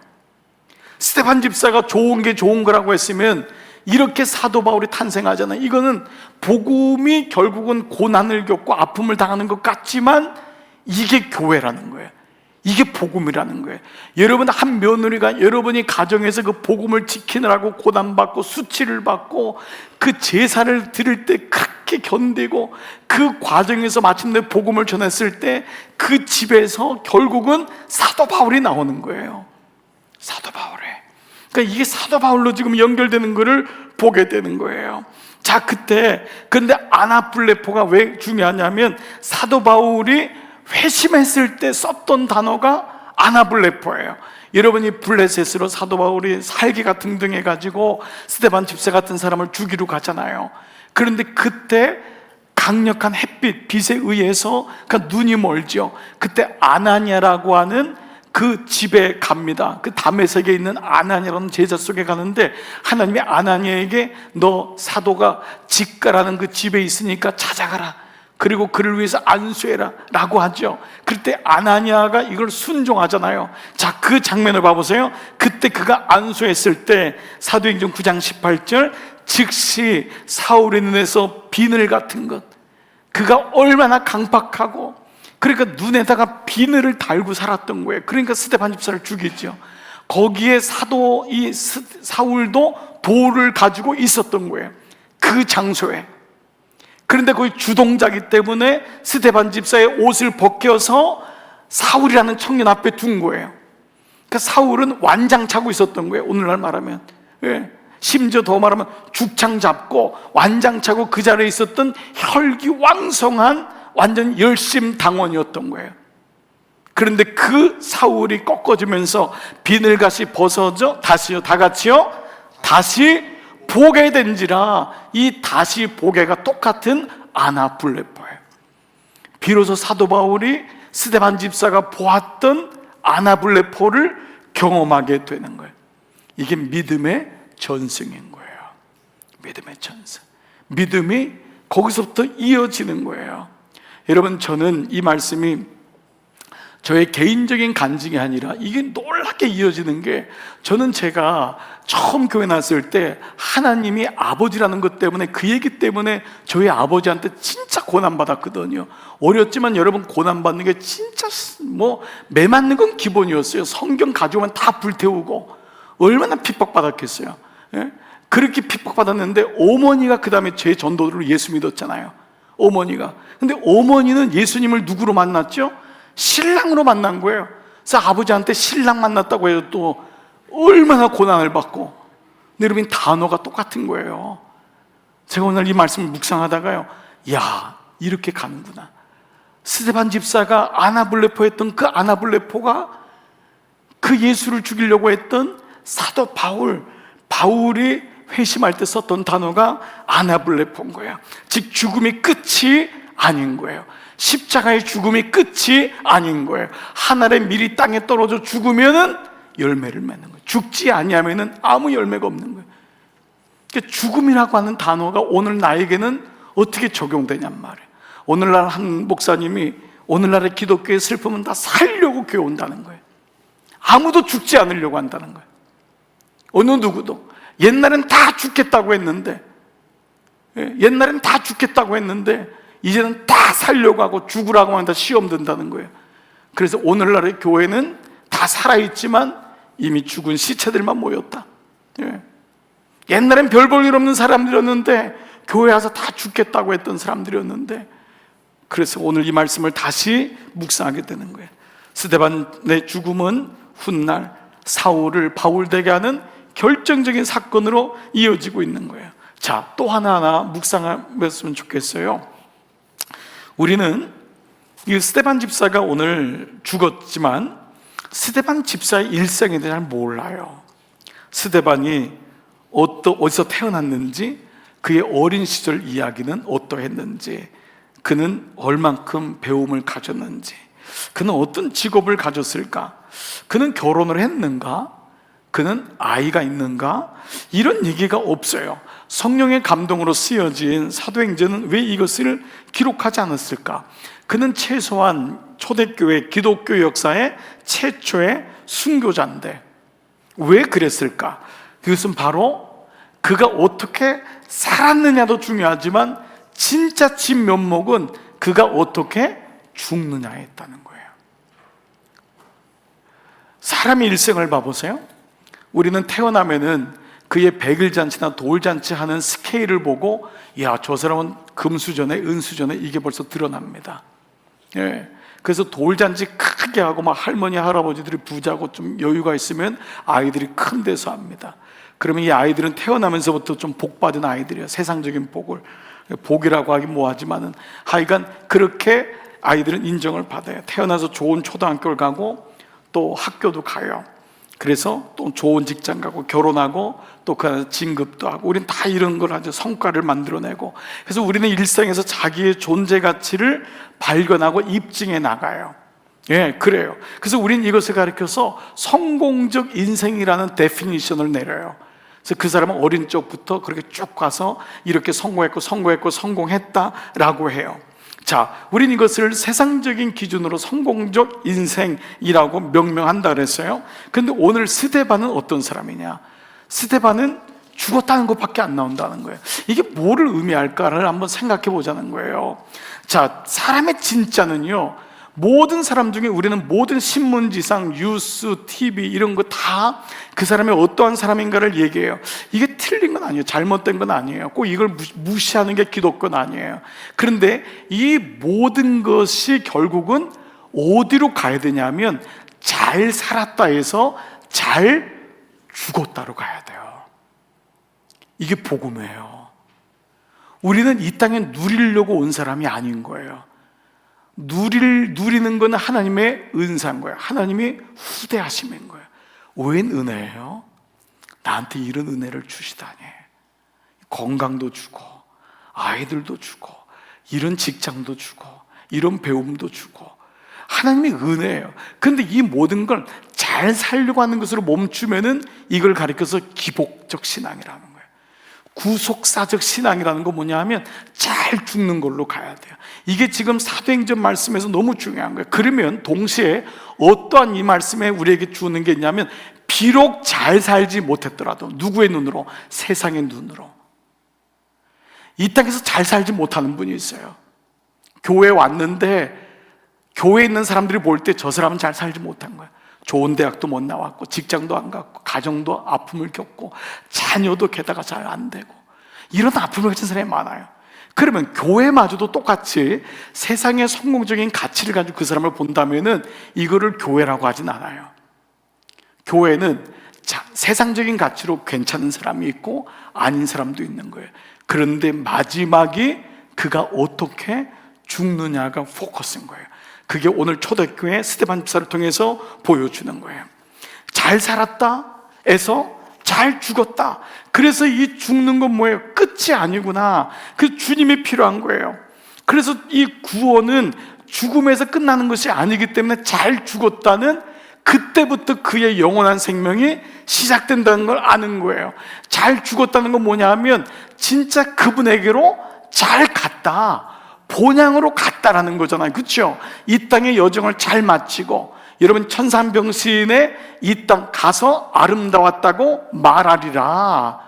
스데반 집사가 좋은 게 좋은 거라고 했으면 이렇게 사도 바울이 탄생하잖아요. 이거는 복음이 결국은 고난을 겪고 아픔을 당하는 것 같지만 이게 교회라는 거예요. 이게 복음이라는 거예요. 여러분, 한 며느리가 여러분이 가정에서 그 복음을 지키느라고 고난받고 수치를 받고 그 제사를 드릴 때 그렇게 견디고 그 과정에서 마침내 복음을 전했을 때 그 집에서 결국은 사도 바울이 나오는 거예요. 사도 바울에. 그러니까 이게 사도 바울로 지금 연결되는 것을 보게 되는 거예요. 자, 근데 아나블레포가 왜 중요하냐면 사도 바울이 회심했을 때 썼던 단어가 아나블레포예요. 여러분이 블레셋으로 사도 바울이 살기가 등등해가지고 스데반 집사 같은 사람을 죽이러 가잖아요. 그런데 그때 강력한 햇빛, 빛에 의해서 그러니까 눈이 멀죠. 그때 아나니아라고 하는 그 집에 갑니다. 그 다메섹에 있는 아나니아라는 제자 속에 가는데 하나님이 아나니아에게 너 사도가 직가라는 그 집에 있으니까 찾아가라. 그리고 그를 위해서 안수해라 라고 하죠. 그때 아나니아가 이걸 순종하잖아요. 자, 그 장면을 봐보세요. 그때 그가 안수했을 때 사도행전 9장 18절 즉시 사울의 눈에서 비늘 같은 것, 그가 얼마나 강박하고 그러니까 눈에다가 비늘을 달고 살았던 거예요. 그러니까 스데반 집사를 죽이죠. 거기에 사울도 돌을 가지고 있었던 거예요, 그 장소에. 그런데 거기 주동자기 때문에 스데반 집사의 옷을 벗겨서 사울이라는 청년 앞에 둔 거예요. 그러니까 사울은 완장 차고 있었던 거예요, 오늘날 말하면. 심지어 더 말하면 죽창 잡고 완장 차고 그 자리에 있었던 혈기왕성한 완전 열심당원이었던 거예요. 그런데 그 사울이 꺾어지면서 비늘같이 벗어져 다시요, 다 같이요, 다시 보게 된지라. 이 다시 보게가 똑같은 아나블레포예요. 비로소 사도 바울이 스데반 집사가 보았던 아나블레포를 경험하게 되는 거예요. 이게 믿음의 전승인 거예요. 믿음의 천사. 믿음이 거기서부터 이어지는 거예요. 여러분, 저는 이 말씀이 저의 개인적인 간증이 아니라 이게 놀랍게 이어지는 게, 저는 제가 처음 교회 나왔을 때 하나님이 아버지라는 것 때문에, 그 얘기 때문에 저희 아버지한테 진짜 고난받았거든요. 어렸지만 여러분, 고난받는 게 진짜 매 맞는 건 기본이었어요. 성경 가져오면 다 불태우고 얼마나 핍박받았겠어요. 예? 그렇게 핍박받았는데 어머니가 그 다음에 제 전도로 예수 믿었잖아요. 어머니가. 근데 어머니는 예수님을 누구로 만났죠? 신랑으로 만난 거예요. 그래서 아버지한테 신랑 만났다고 해서 또 얼마나 고난을 받고. 근데 여러분, 단어가 똑같은 거예요. 제가 오늘 이 말씀을 묵상하다가요, 야, 이렇게 가는구나. 스데반 집사가 아나블레포 했던 그 아나블레포가 그 예수를 죽이려고 했던 사도 바울이 회심할 때 썼던 단어가 아나블레포인 거예요. 즉 죽음이 끝이 아닌 거예요. 십자가의 죽음이 끝이 아닌 거예요. 하늘의 밀이 땅에 떨어져 죽으면은 열매를 맺는 거예요. 죽지 아니하면은 아무 열매가 없는 거예요. 그러니까 죽음이라고 하는 단어가 오늘 나에게는 어떻게 적용되냔 말이에요. 오늘날 한 목사님이 오늘날의 기독교의 슬픔은 다 살려고 교회 온다는 거예요. 아무도 죽지 않으려고 한다는 거예요. 어느 누구도. 옛날엔 다 죽겠다고 했는데, 옛날엔 다 죽겠다고 했는데 이제는 다 살려고 하고 죽으라고 하면 다 시험 든다는 거예요. 그래서 오늘날의 교회는 다 살아있지만 이미 죽은 시체들만 모였다. 옛날엔 별 볼 일 없는 사람들이었는데 교회 와서 다 죽겠다고 했던 사람들이었는데, 그래서 오늘 이 말씀을 다시 묵상하게 되는 거예요. 스데반의 죽음은 훗날 사울을 바울되게 하는 결정적인 사건으로 이어지고 있는 거예요. 자, 또 하나하나 묵상했으면 좋겠어요. 우리는 이 스데반 집사가 오늘 죽었지만 스데반 집사의 일생에 대해 잘 몰라요. 스데반이 어디서 태어났는지, 그의 어린 시절 이야기는 어떠했는지, 그는 얼만큼 배움을 가졌는지, 그는 어떤 직업을 가졌을까, 그는 결혼을 했는가, 그는 아이가 있는가, 이런 얘기가 없어요. 성령의 감동으로 쓰여진 사도행전은 왜 이것을 기록하지 않았을까? 그는 최소한 초대교회 기독교 역사의 최초의 순교자인데 왜 그랬을까? 그것은 바로 그가 어떻게 살았느냐도 중요하지만 진짜 진면목은 그가 어떻게 죽느냐에 있다는 거예요. 사람의 일생을 봐보세요. 우리는 태어나면은 그의 백일잔치나 돌잔치 하는 스케일을 보고, 야, 저 사람은 금수저네, 은수저네, 이게 벌써 드러납니다. 그래서 돌잔치 크게 하고 막 할머니, 할아버지들이 부자고 좀 여유가 있으면 아이들이 큰 데서 합니다. 그러면 이 아이들은 태어나면서부터 좀 복받은 아이들이에요. 세상적인 복을. 복이라고 하긴 뭐하지만은 하여간 그렇게 아이들은 인정을 받아요. 태어나서 좋은 초등학교를 가고 또 학교도 가요. 그래서 또 좋은 직장 가고 결혼하고 또 그 진급도 하고, 우리는 다 이런 걸 하죠. 성과를 만들어내고. 그래서 우리는 일상에서 자기의 존재 가치를 발견하고 입증해 나가요. 그래요. 그래서 우리는 이것을 가리켜서 성공적 인생이라는 데피니션을 내려요. 그래서 그 사람은 어린 적부터 그렇게 쭉 가서 이렇게 성공했다라고 해요. 자, 우린 이것을 세상적인 기준으로 성공적 인생이라고 명명한다 그랬어요. 근데 오늘 스데반은 어떤 사람이냐? 스데반은 죽었다는 것밖에 안 나온다는 거예요. 이게 뭐를 의미할까를 한번 생각해 보자는 거예요. 자, 사람의 진짜는요, 모든 사람 중에 우리는 모든 신문지상, 뉴스, TV 이런 거 다 그 사람이 어떠한 사람인가를 얘기해요. 이게 틀린 건 아니에요. 잘못된 건 아니에요. 꼭 이걸 무시하는 게 기독교는 아니에요. 그런데 이 모든 것이 결국은 어디로 가야 되냐면 잘 살았다 해서 잘 죽었다로 가야 돼요. 이게 복음이에요. 우리는 이 땅에 누리려고 온 사람이 아닌 거예요. 누리는 건 하나님의 은사인 거예요. 하나님이 후대하심인 거예요. 웬 은혜예요? 나한테 이런 은혜를 주시다니. 건강도 주고 아이들도 주고 이런 직장도 주고 이런 배움도 주고 하나님의 은혜예요. 그런데 이 모든 걸 잘 살려고 하는 것으로 멈추면은 이걸 가리켜서 기복적 신앙이라는 거예요. 구속사적 신앙이라는 건 뭐냐 하면 잘 죽는 걸로 가야 돼요. 이게 지금 사도행전 말씀에서 너무 중요한 거예요. 그러면 동시에 어떠한 이 말씀에 우리에게 주는 게 있냐면, 비록 잘 살지 못했더라도 누구의 눈으로? 세상의 눈으로. 이 땅에서 잘 살지 못하는 분이 있어요. 교회에 왔는데 교회에 있는 사람들이 볼 때 저 사람은 잘 살지 못한 거야. 좋은 대학도 못 나왔고, 직장도 안 갔고, 가정도 아픔을 겪고, 자녀도 게다가 잘 안 되고, 이런 아픔을 가진 사람이 많아요. 그러면 교회마저도 똑같이 세상의 성공적인 가치를 가지고 그 사람을 본다면은 이거를 교회라고 하진 않아요. 교회는 세상적인 가치로 괜찮은 사람이 있고 아닌 사람도 있는 거예요. 그런데 마지막이 그가 어떻게 죽느냐가 포커스인 거예요. 그게 오늘 초대교회 스데반 집사를 통해서 보여주는 거예요. 잘 살았다에서 잘 죽었다. 그래서 이 죽는 건 뭐예요? 끝이 아니구나. 그 주님이 필요한 거예요. 그래서 이 구원은 죽음에서 끝나는 것이 아니기 때문에 잘 죽었다는, 그때부터 그의 영원한 생명이 시작된다는 걸 아는 거예요. 잘 죽었다는 건 뭐냐 하면 진짜 그분에게로 잘 갔다, 본향으로 갔다라는 거잖아요. 그렇죠? 이 땅의 여정을 잘 마치고, 여러분 천산병신의 이 땅 가서 아름다웠다고 말하리라.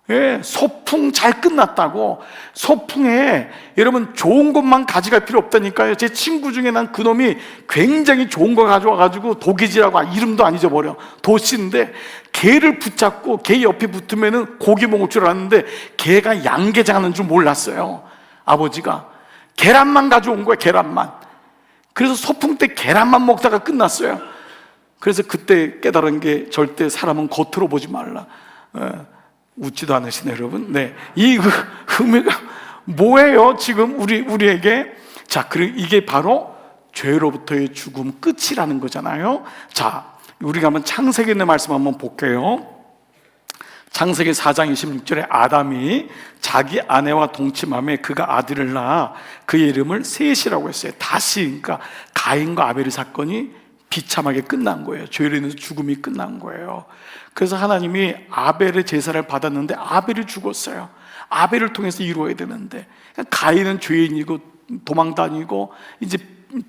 예, 소풍 잘 끝났다고. 소풍에 여러분 좋은 것만 가져갈 필요 없다니까요. 제 친구 중에 난 그놈이 굉장히 좋은 거 가져와가지고, 도기지라고 이름도 안 잊어버려. 도씨인데 개를 붙잡고 개 옆에 붙으면은 고기 먹을 줄 알았는데 개가 양계장 하는 줄 몰랐어요. 아버지가 계란만 가져온 거예요. 계란만. 그래서 소풍 때 계란만 먹다가 끝났어요. 그래서 그때 깨달은 게, 절대 사람은 겉으로 보지 말라. 웃지도 않으시네 여러분. 네, 이 의미가 뭐예요? 지금 우리에게. 자, 그리고 이게 바로 죄로부터의 죽음 끝이라는 거잖아요. 자, 우리가 한번 창세기 의 말씀 한번 볼게요. 창세기 4장 26절에 아담이 자기 아내와 동침함에 그가 아들을 낳아 그의 이름을 셋이라고 했어요. 다시, 그러니까 가인과 아벨의 사건이 비참하게 끝난 거예요. 죄로 인해서 죽음이 끝난 거예요. 그래서 하나님이 아벨의 제사를 받았는데 아벨이 죽었어요. 아벨을 통해서 이루어야 되는데, 가인은 죄인이고 도망 다니고 이제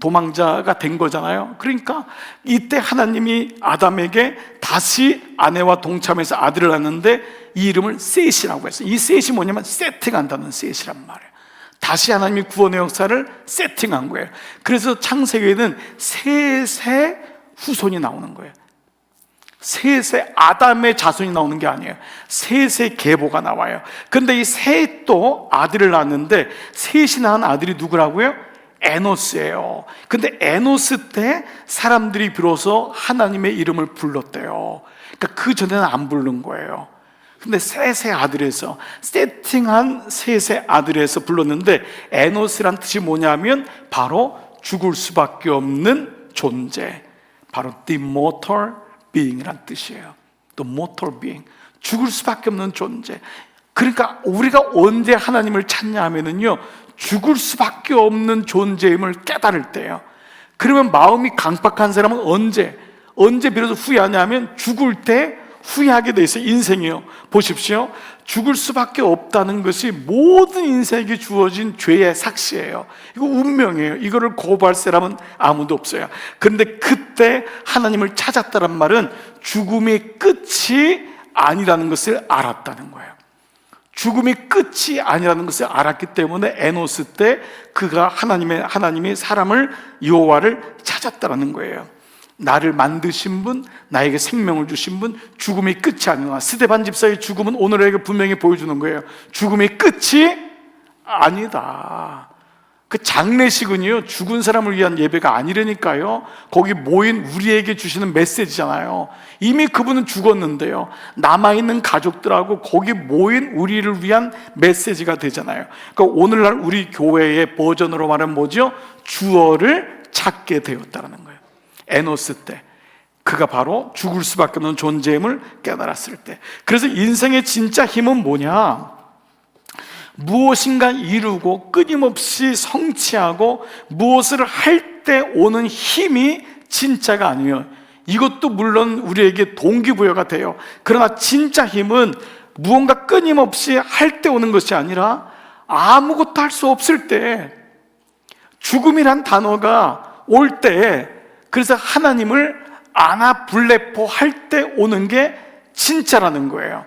도망자가 된 거잖아요. 그러니까 이때 하나님이 아담에게 다시 아내와 동참해서 아들을 낳았는데 이 이름을 셋이라고 했어요. 이 셋이 뭐냐면 세팅한다는 셋이란 말이에요. 다시 하나님이 구원의 역사를 세팅한 거예요. 그래서 창세기에는 셋의 후손이 나오는 거예요. 셋의 아담의 자손이 나오는 게 아니에요. 셋의 계보가 나와요. 그런데 이 셋도 아들을 낳았는데, 셋이 낳은 아들이 누구라고요? 에노스예요. 근데 에노스 때 사람들이 비로소 하나님의 이름을 불렀대요. 그러니까 그 전에는 안 부른 거예요. 근데 셋의 아들에서, 세팅한 셋의 아들에서 불렀는데, 에노스란 뜻이 뭐냐면 바로 죽을 수밖에 없는 존재, 바로 the mortal being이란 뜻이에요. The mortal being, 죽을 수밖에 없는 존재. 그러니까 우리가 언제 하나님을 찾냐 하면은요, 죽을 수밖에 없는 존재임을 깨달을 때예요. 그러면 마음이 강박한 사람은 언제 비로소 후회하냐면 죽을 때 후회하게 돼 있어요. 인생이요. 보십시오. 죽을 수밖에 없다는 것이 모든 인생에게 주어진 죄의 삭시예요. 이거 운명이에요. 이거를 거부할 사람은 아무도 없어요. 그런데 그때 하나님을 찾았다는 말은 죽음이 끝이 아니라는 것을 알았다는 거예요. 죽음이 끝이 아니라는 것을 알았기 때문에 에노스 때 그가 하나님의 사람을, 여호와를 찾았다는 거예요. 나를 만드신 분, 나에게 생명을 주신 분, 죽음이 끝이 아니구나. 스데반 집사의 죽음은 오늘에게 분명히 보여주는 거예요. 죽음이 끝이 아니다. 그 장례식은요, 죽은 사람을 위한 예배가 아니라니까요. 거기 모인 우리에게 주시는 메시지잖아요. 이미 그분은 죽었는데요, 남아있는 가족들하고 거기 모인 우리를 위한 메시지가 되잖아요. 그러니까 오늘날 우리 교회의 버전으로 말하면 뭐죠? 주어를 찾게 되었다는 거예요. 에노스 때 그가 바로 죽을 수밖에 없는 존재임을 깨달았을 때. 그래서 인생의 진짜 힘은 뭐냐? 무엇인가 이루고 끊임없이 성취하고 무엇을 할 때 오는 힘이 진짜가 아니에요. 이것도 물론 우리에게 동기부여가 돼요. 그러나 진짜 힘은 무언가 끊임없이 할 때 오는 것이 아니라 아무것도 할 수 없을 때, 죽음이란 단어가 올 때, 그래서 하나님을 아나블레포 할 때 오는 게 진짜라는 거예요.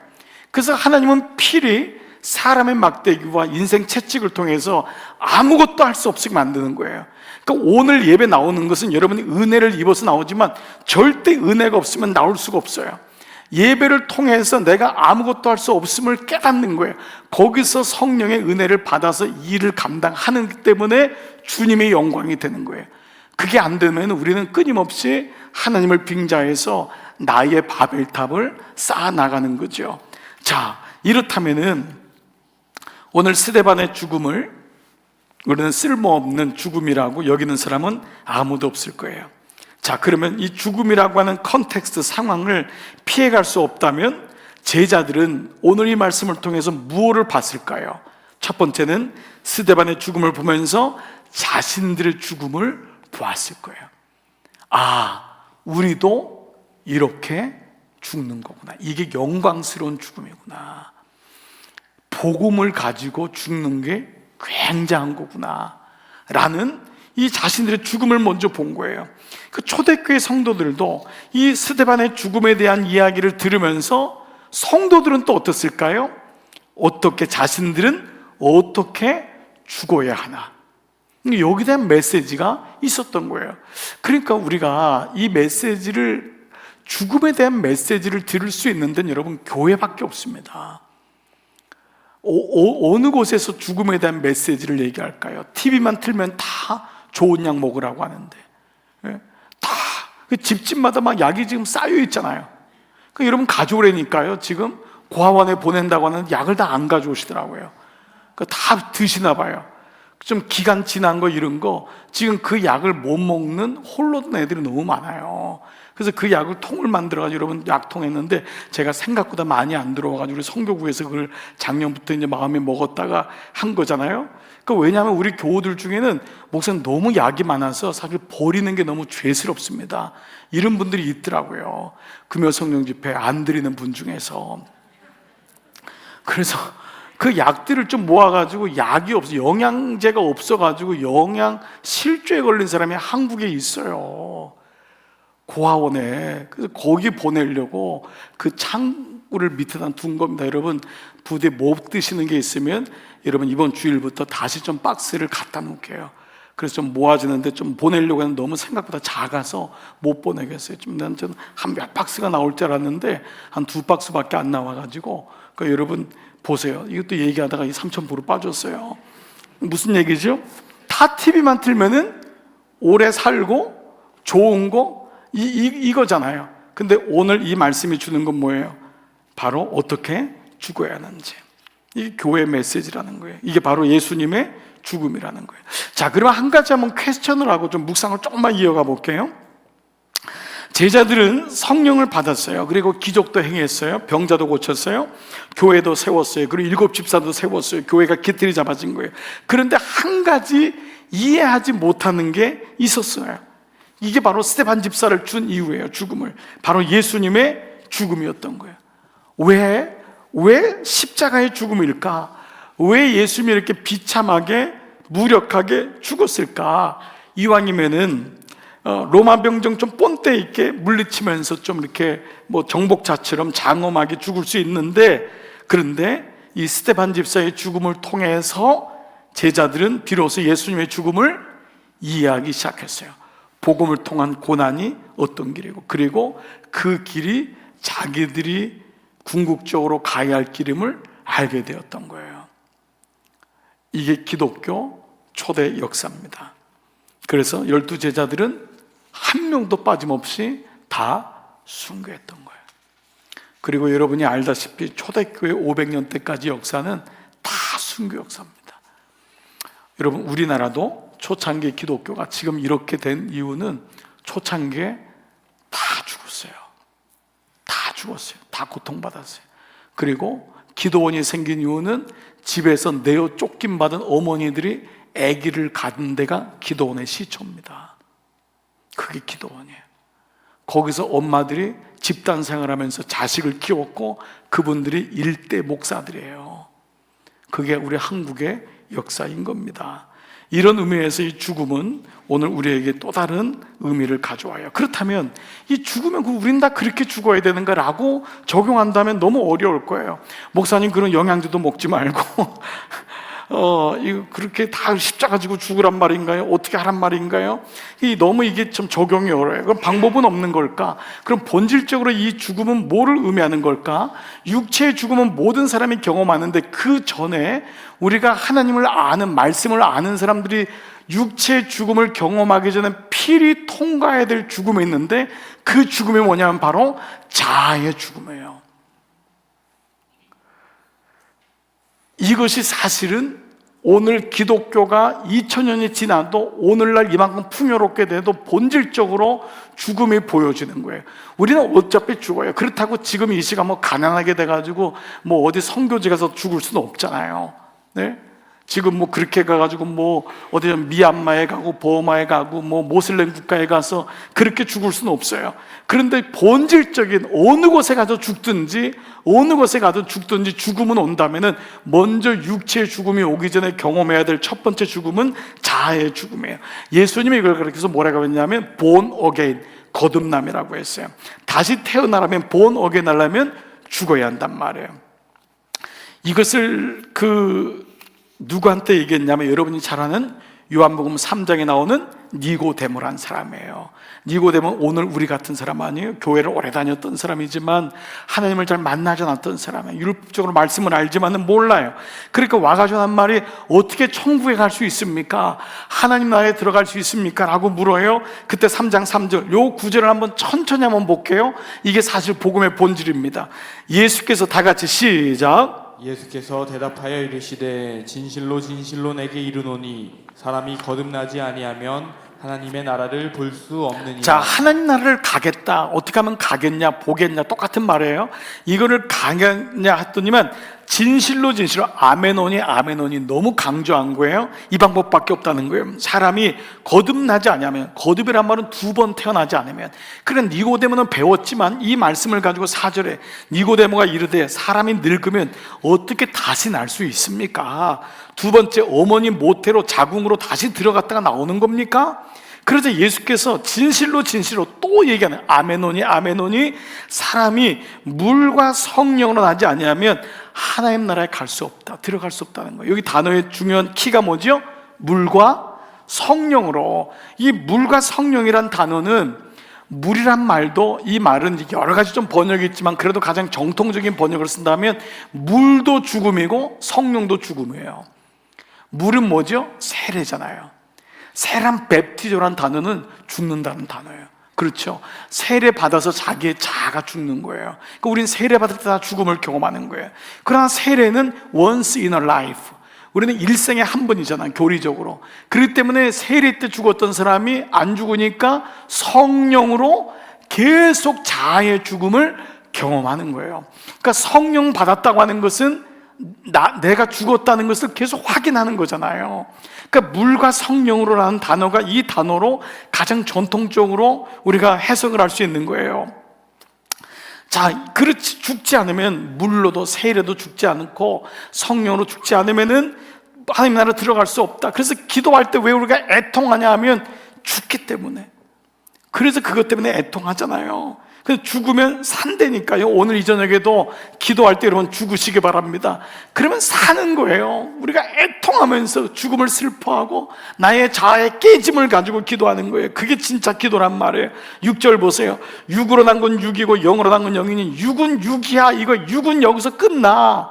그래서 하나님은 필히 사람의 막대기와 인생 채찍을 통해서 아무것도 할 수 없게 만드는 거예요. 그러니까 오늘 예배 나오는 것은 여러분이 은혜를 입어서 나오지만 절대 은혜가 없으면 나올 수가 없어요. 예배를 통해서 내가 아무것도 할 수 없음을 깨닫는 거예요. 거기서 성령의 은혜를 받아서 일을 감당하는 때문에 주님의 영광이 되는 거예요. 그게 안 되면 우리는 끊임없이 하나님을 빙자해서 나의 바벨탑을 쌓아 나가는 거죠. 자, 이렇다면은 오늘 스데반의 죽음을 우리는 쓸모없는 죽음이라고 여기는 사람은 아무도 없을 거예요. 자, 그러면 이 죽음이라고 하는 컨텍스트 상황을 피해갈 수 없다면 제자들은 오늘 이 말씀을 통해서 무엇을 봤을까요? 첫 번째는 스데반의 죽음을 보면서 자신들의 죽음을 보았을 거예요. 아, 우리도 이렇게 죽는 거구나. 이게 영광스러운 죽음이구나. 복음을 가지고 죽는 게 굉장한 거구나 라는 이 자신들의 죽음을 먼저 본 거예요. 그 초대교회 성도들도 이 스데반의 죽음에 대한 이야기를 들으면서 성도들은 또 어떻을까요? 어떻게 자신들은 어떻게 죽어야 하나, 여기에 대한 메시지가 있었던 거예요. 그러니까 우리가 이 메시지를, 죽음에 대한 메시지를 들을 수 있는 데는 여러분 교회밖에 없습니다. 어느 곳에서 죽음에 대한 메시지를 얘기할까요? TV만 틀면 다 좋은 약 먹으라고 하는데, 다 집집마다 막 약이 지금 쌓여 있잖아요. 그러니까 여러분 가져오라니까요. 지금 고아원에 보낸다고 하는 약을 다 안 가져오시더라고요. 다 드시나 봐요. 좀 기간 지난 거 이런 거, 지금 그 약을 못 먹는 홀로 든 애들이 너무 많아요. 그래서 그 약을 통을 만들어가지고 여러분 약통 했는데 제가 생각보다 많이 안 들어와가지고 우리 성교구에서 그걸 작년부터 이제 마음에 먹었다가 한 거잖아요. 그러니까 왜냐하면 우리 교우들 중에는 목사님 너무 약이 많아서 사실 버리는 게 너무 죄스럽습니다. 이런 분들이 있더라고요. 금요 성령 집회 안 드리는 분 중에서. 그래서 그 약들을 좀 모아가지고, 약이 없어, 영양제가 없어가지고 영양 실조에 걸린 사람이 한국에 있어요. 고아원에. 그래서 거기 보내려고 그 창구를 밑에다 둔 겁니다. 여러분 부대 못 드시는 게 있으면 여러분 이번 주일부터 다시 좀 박스를 갖다 놓을게요. 그래서 좀 모아지는데 좀 보내려고 했는데 너무 생각보다 작아서 못 보내겠어요. 난 한 몇 박스가 나올 줄 알았는데 한 2박스밖에 안 나와가지고. 그러니까 여러분 보세요. 이것도 얘기하다가 이 3,000% 빠졌어요. 무슨 얘기죠? 다 TV만 틀면은 오래 살고 좋은 거 이거잖아요. 근데 오늘 이 말씀이 주는 건 뭐예요? 바로 어떻게 죽어야 하는지. 이게 교회 메시지라는 거예요. 이게 바로 예수님의 죽음이라는 거예요. 자, 그럼 한 가지 한번 퀘스천을 하고 좀 묵상을 조금만 이어가 볼게요. 제자들은 성령을 받았어요. 그리고 기적도 행했어요. 병자도 고쳤어요. 교회도 세웠어요. 그리고 7 집사도 세웠어요. 교회가 깃들이 잡아진 거예요. 그런데 한 가지 이해하지 못하는 게 있었어요. 이게 바로 스데반 집사를 준 이유예요. 죽음을. 바로 예수님의 죽음이었던 거예요. 왜 십자가의 죽음일까? 왜 예수님이 이렇게 비참하게 무력하게 죽었을까? 이왕이면은 로마 병정 좀 본때 있게 물리치면서 좀 이렇게 뭐 정복자처럼 장엄하게 죽을 수 있는데, 그런데 이 스데반 집사의 죽음을 통해서 제자들은 비로소 예수님의 죽음을 이해하기 시작했어요. 복음을 통한 고난이 어떤 길이고, 그리고 그 길이 자기들이 궁극적으로 가야 할 길임을 알게 되었던 거예요. 이게 기독교 초대 역사입니다. 그래서 12 제자들은 한 명도 빠짐없이 다 순교했던 거예요. 그리고 여러분이 알다시피 초대교회 500년 때까지 역사는 다 순교 역사입니다. 여러분 우리나라도 초창기 기독교가 지금 이렇게 된 이유는 초창기에 다 죽었어요. 다 죽었어요. 다 고통받았어요. 그리고 기도원이 생긴 이유는 집에서 내어 쫓김 받은 어머니들이 아기를 갖는 데가 기도원의 시초입니다. 그게 기도원이에요. 거기서 엄마들이 집단 생활하면서 자식을 키웠고 그분들이 일대 목사들이에요. 그게 우리 한국의 역사인 겁니다. 이런 의미에서 이 죽음은 오늘 우리에게 또 다른 의미를 가져와요. 그렇다면 이 죽으면 우린 다 그렇게 죽어야 되는가라고 적용한다면 너무 어려울 거예요. 목사님 그런 영양제도 먹지 말고 이거 그렇게 다 십자가 지고 죽으란 말인가요? 어떻게 하란 말인가요? 너무 이게 좀 적용이 어려워요. 그럼 방법은 없는 걸까? 그럼 본질적으로 이 죽음은 뭐를 의미하는 걸까? 육체의 죽음은 모든 사람이 경험하는데 그 전에 우리가 하나님을 아는, 말씀을 아는 사람들이 육체의 죽음을 경험하기 전에 필히 통과해야 될 죽음이 있는데 그 죽음이 뭐냐면 바로 자아의 죽음이에요. 이것이 사실은 오늘 기독교가 2000년이 지나도 오늘날 이만큼 풍요롭게 돼도 본질적으로 죽음이 보여지는 거예요. 우리는 어차피 죽어요. 그렇다고 지금 이 시간 가난하게 돼가지고 어디 선교지 가서 죽을 수는 없잖아요. 네? 지금 그렇게 가가지고 어디 미얀마에 가고 버마에 가고 모슬렘 국가에 가서 그렇게 죽을 수는 없어요. 그런데 본질적인 어느 곳에 가서 죽든지 죽음은 온다면은 먼저 육체의 죽음이 오기 전에 경험해야 될 첫 번째 죽음은 자아의 죽음이에요. 예수님이 이걸 그렇게 해서 뭐라고 했냐면 born again, 거듭남이라고 했어요. 다시 태어나려면 born again 하려면 죽어야 한단 말이에요. 이것을 누구한테 얘기했냐면 여러분이 잘 아는 요한복음 3장에 나오는 니고데모란 사람이에요. 니고데모는 오늘 우리 같은 사람 아니에요. 교회를 오래 다녔던 사람이지만 하나님을 잘 만나지 않았던 사람이에요. 율법적으로 말씀을 알지만은 몰라요. 그러니까 와가지고 한 말이 어떻게 천국에 갈 수 있습니까? 하나님 나라에 들어갈 수 있습니까? 라고 물어요. 그때 3장 3절 요 구절을 한번 천천히 한번 볼게요. 이게 사실 복음의 본질입니다. 예수께서 다 같이 시작. 예수께서 대답하여 이르시되 진실로 진실로 내게 이르노니 사람이 거듭나지 아니하면 하나님의 나라를 볼 수 없느니라. 자, 하나님 나라를 가겠다. 어떻게 하면 가겠냐, 보겠냐, 똑같은 말이에요. 이거를 가겠냐 했더니만 진실로 아멘오니 너무 강조한 거예요. 이 방법밖에 없다는 거예요. 사람이 거듭나지 않으면, 거듭이란 말은 2번 태어나지 않으면. 그래 니고데모는 배웠지만 이 말씀을 가지고 4절에 니고데모가 이르되 사람이 늙으면 어떻게 다시 날 수 있습니까? 두 번째 어머니 모태로 자궁으로 다시 들어갔다가 나오는 겁니까? 그래서 예수께서 진실로 또 얘기하는 아멘오니 사람이 물과 성령으로 나지 아니하면 하나님 나라에 갈 수 없다, 들어갈 수 없다는 거예요. 여기 단어의 중요한 키가 뭐죠? 물과 성령으로. 이 물과 성령이란 단어는 물이란 말도 이 말은 여러 가지 좀 번역이 있지만 그래도 가장 정통적인 번역을 쓴다면 물도 죽음이고 성령도 죽음이에요. 물은 뭐죠? 세례잖아요. 세란 베프티조란 단어는 죽는다는 단어예요. 그렇죠? 세례 받아서 자기의 자아가 죽는 거예요. 그러니까 우리는 세례 받을 때 다 죽음을 경험하는 거예요. 그러나 세례는 once in a life, 우리는 일생에 한 번이잖아요, 교리적으로. 그렇기 때문에 세례 때 죽었던 사람이 안 죽으니까 성령으로 계속 자아의 죽음을 경험하는 거예요. 그러니까 성령 받았다고 하는 것은 내가 죽었다는 것을 계속 확인하는 거잖아요. 그러니까 물과 성령으로라는 단어가 이 단어로 가장 전통적으로 우리가 해석을 할 수 있는 거예요. 자, 그렇지 죽지 않으면 물로도 세례도 죽지 않고 성령으로 죽지 않으면은 하나님 나라 들어갈 수 없다. 그래서 기도할 때 왜 우리가 애통하냐 하면 죽기 때문에. 그래서 그것 때문에 애통하잖아요. 그래서 죽으면 산다니까요. 오늘 이 저녁에도 기도할 때 여러분 죽으시기 바랍니다. 그러면 사는 거예요. 우리가 애통하면서 죽음을 슬퍼하고 나의 자아의 깨짐을 가지고 기도하는 거예요. 그게 진짜 기도란 말이에요. 6절 보세요. 육으로 난 건 육이고 영으로 난 건 영이니 육은 육이야. 이거 육은 여기서 끝나.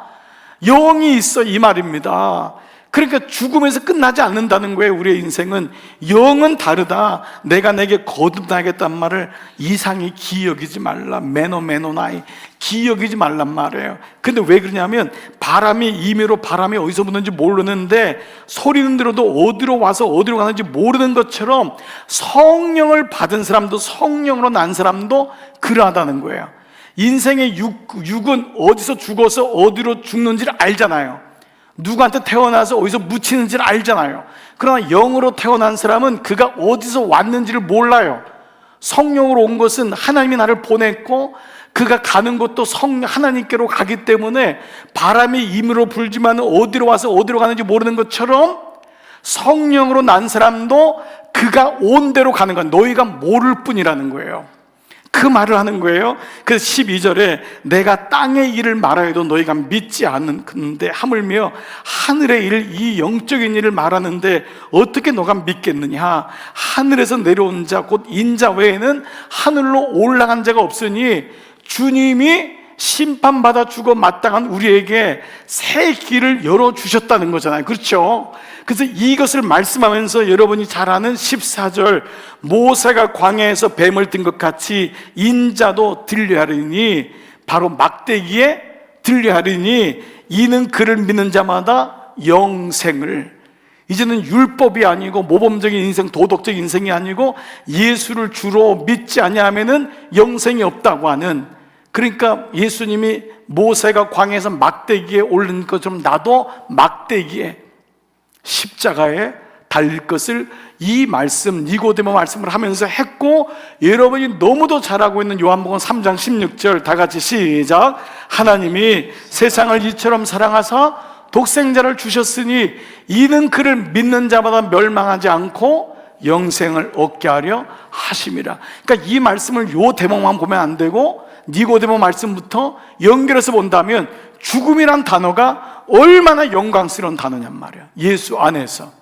영이 있어 이 말입니다. 그러니까 죽음에서 끝나지 않는다는 거예요. 우리의 인생은 영은 다르다. 내가 내게 거듭나겠다는 말을 이상히 기여기지 말라. 메노나이 기여기지 말란 말이에요. 근데 왜 그러냐면 바람이 임의로 바람이 어디서 부는지 모르는데 소리는 들어도 어디로 와서 어디로 가는지 모르는 것처럼 성령을 받은 사람도 성령으로 난 사람도 그러하다는 거예요. 인생의 육은 어디서 죽어서 어디로 죽는지를 알잖아요. 누구한테 태어나서 어디서 묻히는지를 알잖아요. 그러나 영으로 태어난 사람은 그가 어디서 왔는지를 몰라요. 성령으로 온 것은 하나님이 나를 보냈고 그가 가는 곳도 하나님께로 가기 때문에 바람이 임으로 불지만 어디로 와서 어디로 가는지 모르는 것처럼 성령으로 난 사람도 그가 온 데로 가는 거야. 너희가 모를 뿐이라는 거예요. 그 말을 하는 거예요. 그래서 12절에 내가 땅의 일을 말하여도 너희가 믿지 않는데 하물며 하늘의 일, 이 영적인 일을 말하는데 어떻게 너가 믿겠느냐. 하늘에서 내려온 자 곧 인자 외에는 하늘로 올라간 자가 없으니 주님이 심판받아 죽어 마땅한 우리에게 새 길을 열어주셨다는 거잖아요. 그렇죠? 그래서 이것을 말씀하면서 여러분이 잘 아는 14절, 모세가 광야에서 뱀을 든 것 같이 인자도 들려하리니, 바로 막대기에 들려하리니 이는 그를 믿는 자마다 영생을, 이제는 율법이 아니고 모범적인 인생, 도덕적인 인생이 아니고 예수를 주로 믿지 아니하면은 영생이 없다고 하는, 그러니까 예수님이 모세가 광야에서 막대기에 올린 것처럼 나도 막대기에, 십자가에 달릴 것을 이 말씀, 니고데모 말씀을 하면서 했고, 여러분이 너무도 잘 알고 있는 요한복음 3장 16절 다 같이 시작. 하나님이 세상을 이처럼 사랑하사 독생자를 주셨으니 이는 그를 믿는 자마다 멸망하지 않고 영생을 얻게 하려 하심이라. 그러니까 이 말씀을 요 대목만 보면 안 되고 니고데모 말씀부터 연결해서 본다면 죽음이란 단어가 얼마나 영광스러운 단어냔 말이야. 예수 안에서.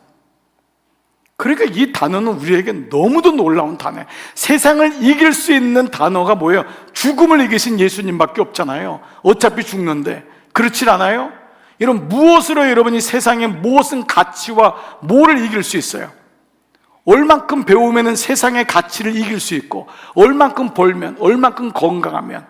그러니까 이 단어는 우리에게 너무도 놀라운 단어예요. 세상을 이길 수 있는 단어가 뭐예요? 죽음을 이기신 예수님밖에 없잖아요. 어차피 죽는데. 그렇지 않아요? 이런 무엇으로 여러분이 세상의 무엇은 가치와 뭐를 이길 수 있어요? 얼만큼 배우면 세상의 가치를 이길 수 있고, 얼만큼 벌면, 얼만큼 건강하면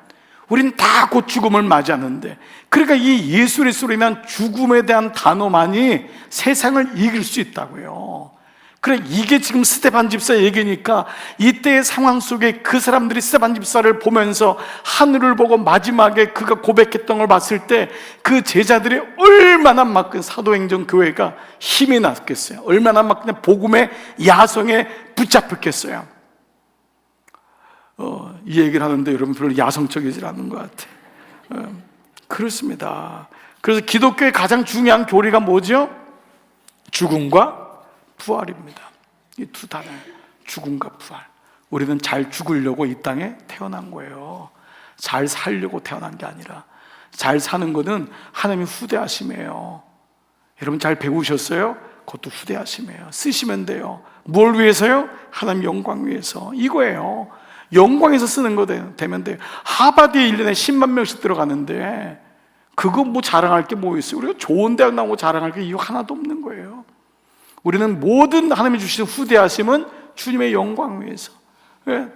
우린 다 곧 죽음을 맞이하는데, 그러니까 이 예수 그리스도로 인한 죽음에 대한 단어만이 세상을 이길 수 있다고요. 그래, 이게 지금 스데반 집사 얘기니까 이때의 상황 속에 그 사람들이 스데반 집사를 보면서 하늘을 보고 마지막에 그가 고백했던 걸 봤을 때 그 제자들이 얼마나 막 그 사도행전 교회가 힘이 났겠어요. 얼마나 막 그냥 복음의 야성에 붙잡혔겠어요. 이 얘기를 하는데 여러분 별로 야성적이지 않은 것 같아요. 그렇습니다. 그래서 기독교의 가장 중요한 교리가 뭐죠? 죽음과 부활입니다. 이 두 단어, 죽음과 부활. 우리는 잘 죽으려고 이 땅에 태어난 거예요. 잘 살려고 태어난 게 아니라, 잘 사는 것은 하나님의 후대하심이에요. 여러분 잘 배우셨어요? 그것도 후대하심이에요. 쓰시면 돼요. 뭘 위해서요? 하나님 영광 위해서. 이거예요. 영광에서 쓰는 거 되면 돼요. 하버드에 1년에 10만 명씩 들어가는데 그거 뭐 자랑할 게 뭐 있어요? 우리가 좋은 대학 나오고 자랑할 게 이거 하나도 없는 거예요. 우리는 모든 하나님이 주신 후대하심은 주님의 영광 위해서.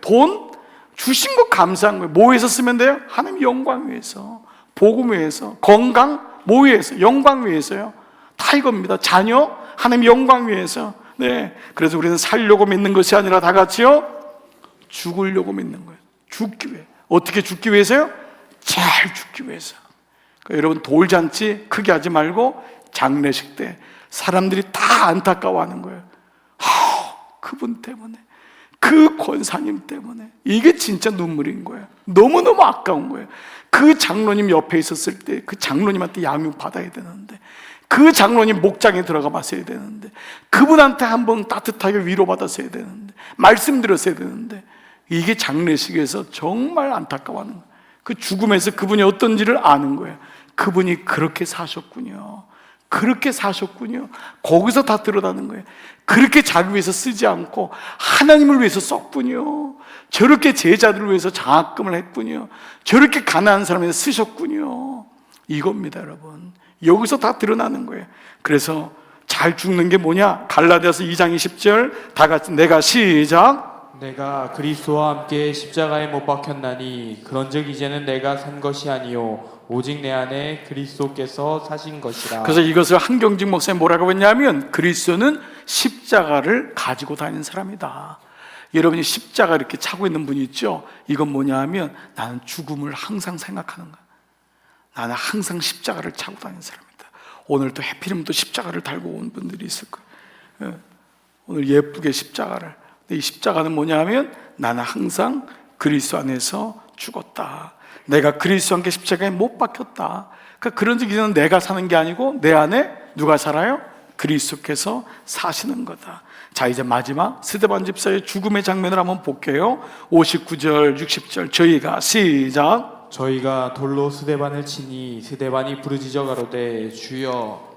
돈 주신 거 감사한 거예요. 뭐 위해서 쓰면 돼요? 하나님 영광 위해서. 복음 위해서. 건강 뭐 위해서? 영광 위해서요. 다 이겁니다. 자녀 하나님 영광 위해서. 네. 그래서 우리는 살려고 믿는 것이 아니라 다 같이요, 죽으려고 믿는 거예요. 죽기 위해. 어떻게 죽기 위해서요? 잘 죽기 위해서. 그러니까 여러분 돌잔치 크게 하지 말고 장례식 때 사람들이 다 안타까워하는 거예요. 그분 때문에, 그 권사님 때문에. 이게 진짜 눈물인 거예요. 너무너무 아까운 거예요. 그 장로님 옆에 있었을 때 그 장로님한테 양육 받아야 되는데, 그 장로님 목장에 들어가 봤어야 되는데, 그분한테 한번 따뜻하게 위로받았어야 되는데, 말씀드렸어야 되는데, 이게 장례식에서 정말 안타까워하는 거예요. 그 죽음에서 그분이 어떤지를 아는 거예요. 그분이 그렇게 사셨군요. 그렇게 사셨군요. 거기서 다 드러나는 거예요. 그렇게 자기 위해서 쓰지 않고 하나님을 위해서 썼군요. 저렇게 제자들을 위해서 장학금을 했군요. 저렇게 가난한 사람에서 쓰셨군요. 이겁니다, 여러분. 여기서 다 드러나는 거예요. 그래서 잘 죽는 게 뭐냐? 갈라디아서 2장 20절 다 같이 내가 시작. 내가 그리스도와 함께 십자가에 못 박혔나니 그런즉 이제는 내가 산 것이 아니요 오직 내 안에 그리스도께서 사신 것이라. 그래서 이것을 한경직 목사님 뭐라고 했냐면, 그리스도는 십자가를 가지고 다니는 사람이다. 여러분이 십자가 이렇게 차고 있는 분이 있죠? 이건 뭐냐 하면 나는 죽음을 항상 생각하는 거야. 나는 항상 십자가를 차고 다니는 사람이다. 오늘 또 해피름 또 십자가를 달고 온 분들이 있을 거예요. 오늘 예쁘게 십자가를 근데 이 십자가는 뭐냐면 나는 항상 그리스도 안에서 죽었다. 내가 그리스도 함께 십자가에 못 박혔다. 그러니까 그런 적에는 내가 사는 게 아니고 내 안에 누가 살아요? 그리스도께서 사시는 거다. 자, 이제 마지막 스데반 집사의 죽음의 장면을 한번 볼게요. 59절 60절 저희가 시작. 저희가 돌로 스데반을 치니 스데반이 부르짖어 가로되 주여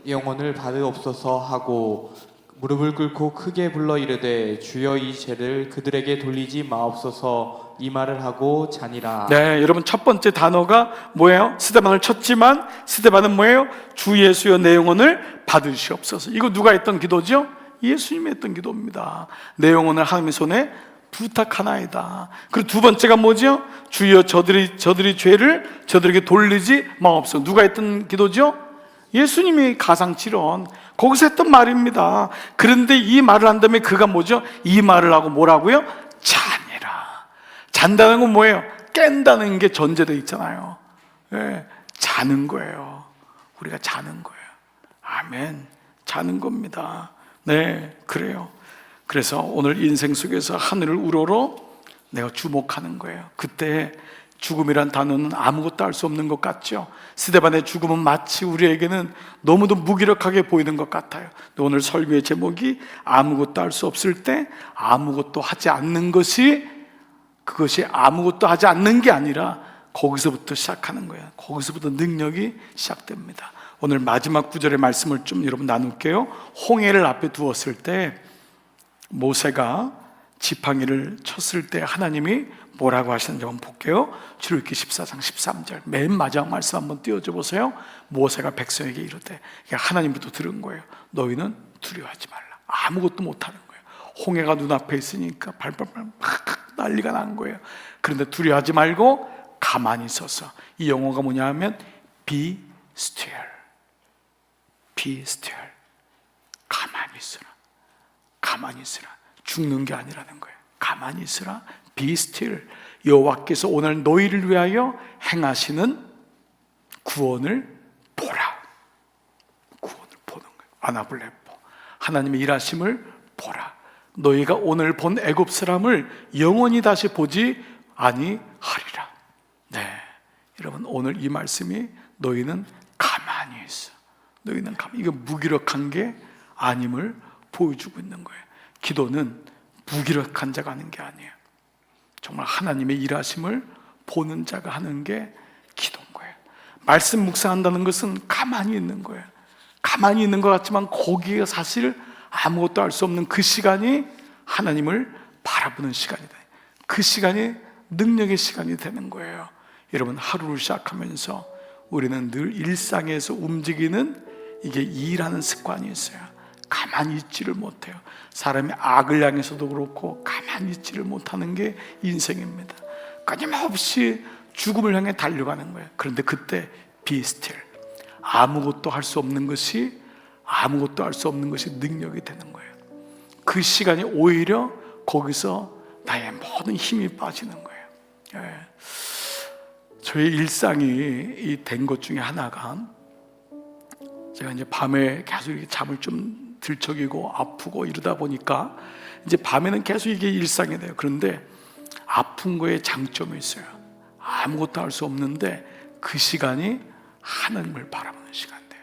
영혼을 받으옵소서 하고 무릎을 꿇고 크게 불러 이르되 주여 이 죄를 그들에게 돌리지 마옵소서 이 말을 하고 자니라. 네, 여러분 첫 번째 단어가 뭐예요? 스데반을 쳤지만 스데반은 뭐예요? 주 예수여 내 영혼을 받으시옵소서. 이거 누가 했던 기도죠? 예수님이 했던 기도입니다. 내 영혼을 하나님의 손에 부탁하나이다. 그리고 두 번째가 뭐죠? 주여 저들이 죄를 저들에게 돌리지 마옵소서. 누가 했던 기도죠? 예수님이 가상칠언 거기서 했던 말입니다. 그런데 이 말을 한 다음에 그가 뭐죠? 이 말을 하고 뭐라고요? 자니라. 잔다는 건 뭐예요? 깬다는 게 전제되어 있잖아요. 네, 자는 거예요. 우리가 자는 거예요. 아멘. 자는 겁니다. 네, 그래요. 그래서 오늘 인생 속에서 하늘을 우러러 내가 주목하는 거예요. 그때 죽음이란 단어는 아무것도 할 수 없는 것 같죠. 스데반의 죽음은 마치 우리에게는 너무도 무기력하게 보이는 것 같아요. 오늘 설교의 제목이 아무것도 할 수 없을 때 아무것도 하지 않는 것이, 그것이 아무것도 하지 않는 게 아니라 거기서부터 시작하는 거예요. 거기서부터 능력이 시작됩니다. 오늘 마지막 구절의 말씀을 좀 여러분 나눌게요. 홍해를 앞에 두었을 때 모세가 지팡이를 쳤을 때 하나님이 뭐라고 하시는지 한번 볼게요. 출애굽기 14장 13절 맨 마지막 말씀 한번 띄워줘 보세요. 모세가 백성에게 이르되, 하나님부터 들은 거예요. 너희는 두려워하지 말라. 아무것도 못하는 거예요. 홍해가 눈앞에 있으니까 발발발 막 난리가 난 거예요. 그런데 두려워하지 말고 가만히 있어서, 이 영어가 뭐냐 하면 be still, be still. 가만히 있으라. 가만히 있으라. 죽는 게 아니라는 거예요. 가만히 있으라. Be still. 여호와께서 오늘 너희를 위하여 행하시는 구원을 보라. 구원을 보는 거예요. 아나블레포. 하나님의 일하심을 보라. 너희가 오늘 본 애굽 사람을 영원히 다시 보지 아니하리라. 네, 여러분 오늘 이 말씀이 너희는 가만히 있어. 너희는 가만히. 이거 무기력한 게 아님을 보여주고 있는 거예요. 기도는 무기력한 자가 하는 게 아니에요. 정말 하나님의 일하심을 보는 자가 하는 게 기도인 거예요. 말씀 묵상한다는 것은 가만히 있는 거예요. 가만히 있는 것 같지만 거기에 사실 아무것도 할 수 없는 그 시간이 하나님을 바라보는 시간이다. 그 시간이 능력의 시간이 되는 거예요. 여러분 하루를 시작하면서 우리는 늘 일상에서 움직이는 이게 일하는 습관이 있어요. 가만히 있지를 못해요. 사람이 악을 향해서도 그렇고 가만히 있지를 못하는 게 인생입니다. 끊임없이 죽음을 향해 달려가는 거예요. 그런데 그때 be still. 아무것도 할 수 없는 것이 능력이 되는 거예요. 그 시간이 오히려 거기서 나의 모든 힘이 빠지는 거예요. 예. 저의 일상이 된 것 중에 하나가, 제가 이제 밤에 계속 이렇게 잠을 좀 들썩이고 아프고 이러다 보니까 이제 밤에는 계속 이게 일상이 돼요. 그런데 아픈 거에 장점이 있어요. 아무것도 할 수 없는데 그 시간이 하나님을 바라보는 시간 돼요.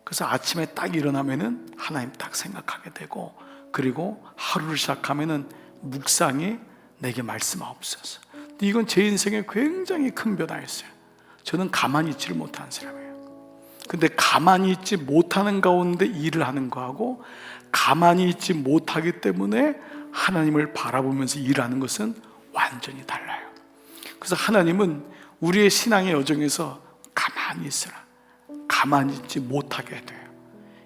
그래서 아침에 딱 일어나면은 하나님 딱 생각하게 되고, 그리고 하루를 시작하면은 묵상이 내게 말씀하옵소서. 근데 이건 제 인생에 굉장히 큰 변화였어요. 저는 가만히 있지를 못하는 사람이에요. 근데 가만히 있지 못하는 가운데 일을 하는 거하고 가만히 있지 못하기 때문에 하나님을 바라보면서 일하는 것은 완전히 달라요. 그래서 하나님은 우리의 신앙의 여정에서 가만히 있으라, 가만히 있지 못하게 해요.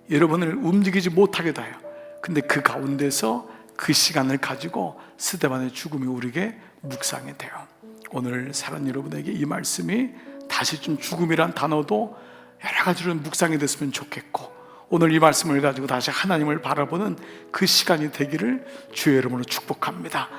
여러분을 움직이지 못하게 해요. 근데 그 가운데서 그 시간을 가지고 스데반의 죽음이 우리에게 묵상이 돼요. 오늘 사랑 여러분에게 이 말씀이 다시 좀 죽음이란 단어도 여러 가지로 묵상이 됐으면 좋겠고, 오늘 이 말씀을 가지고 다시 하나님을 바라보는 그 시간이 되기를 주의 이름으로 축복합니다.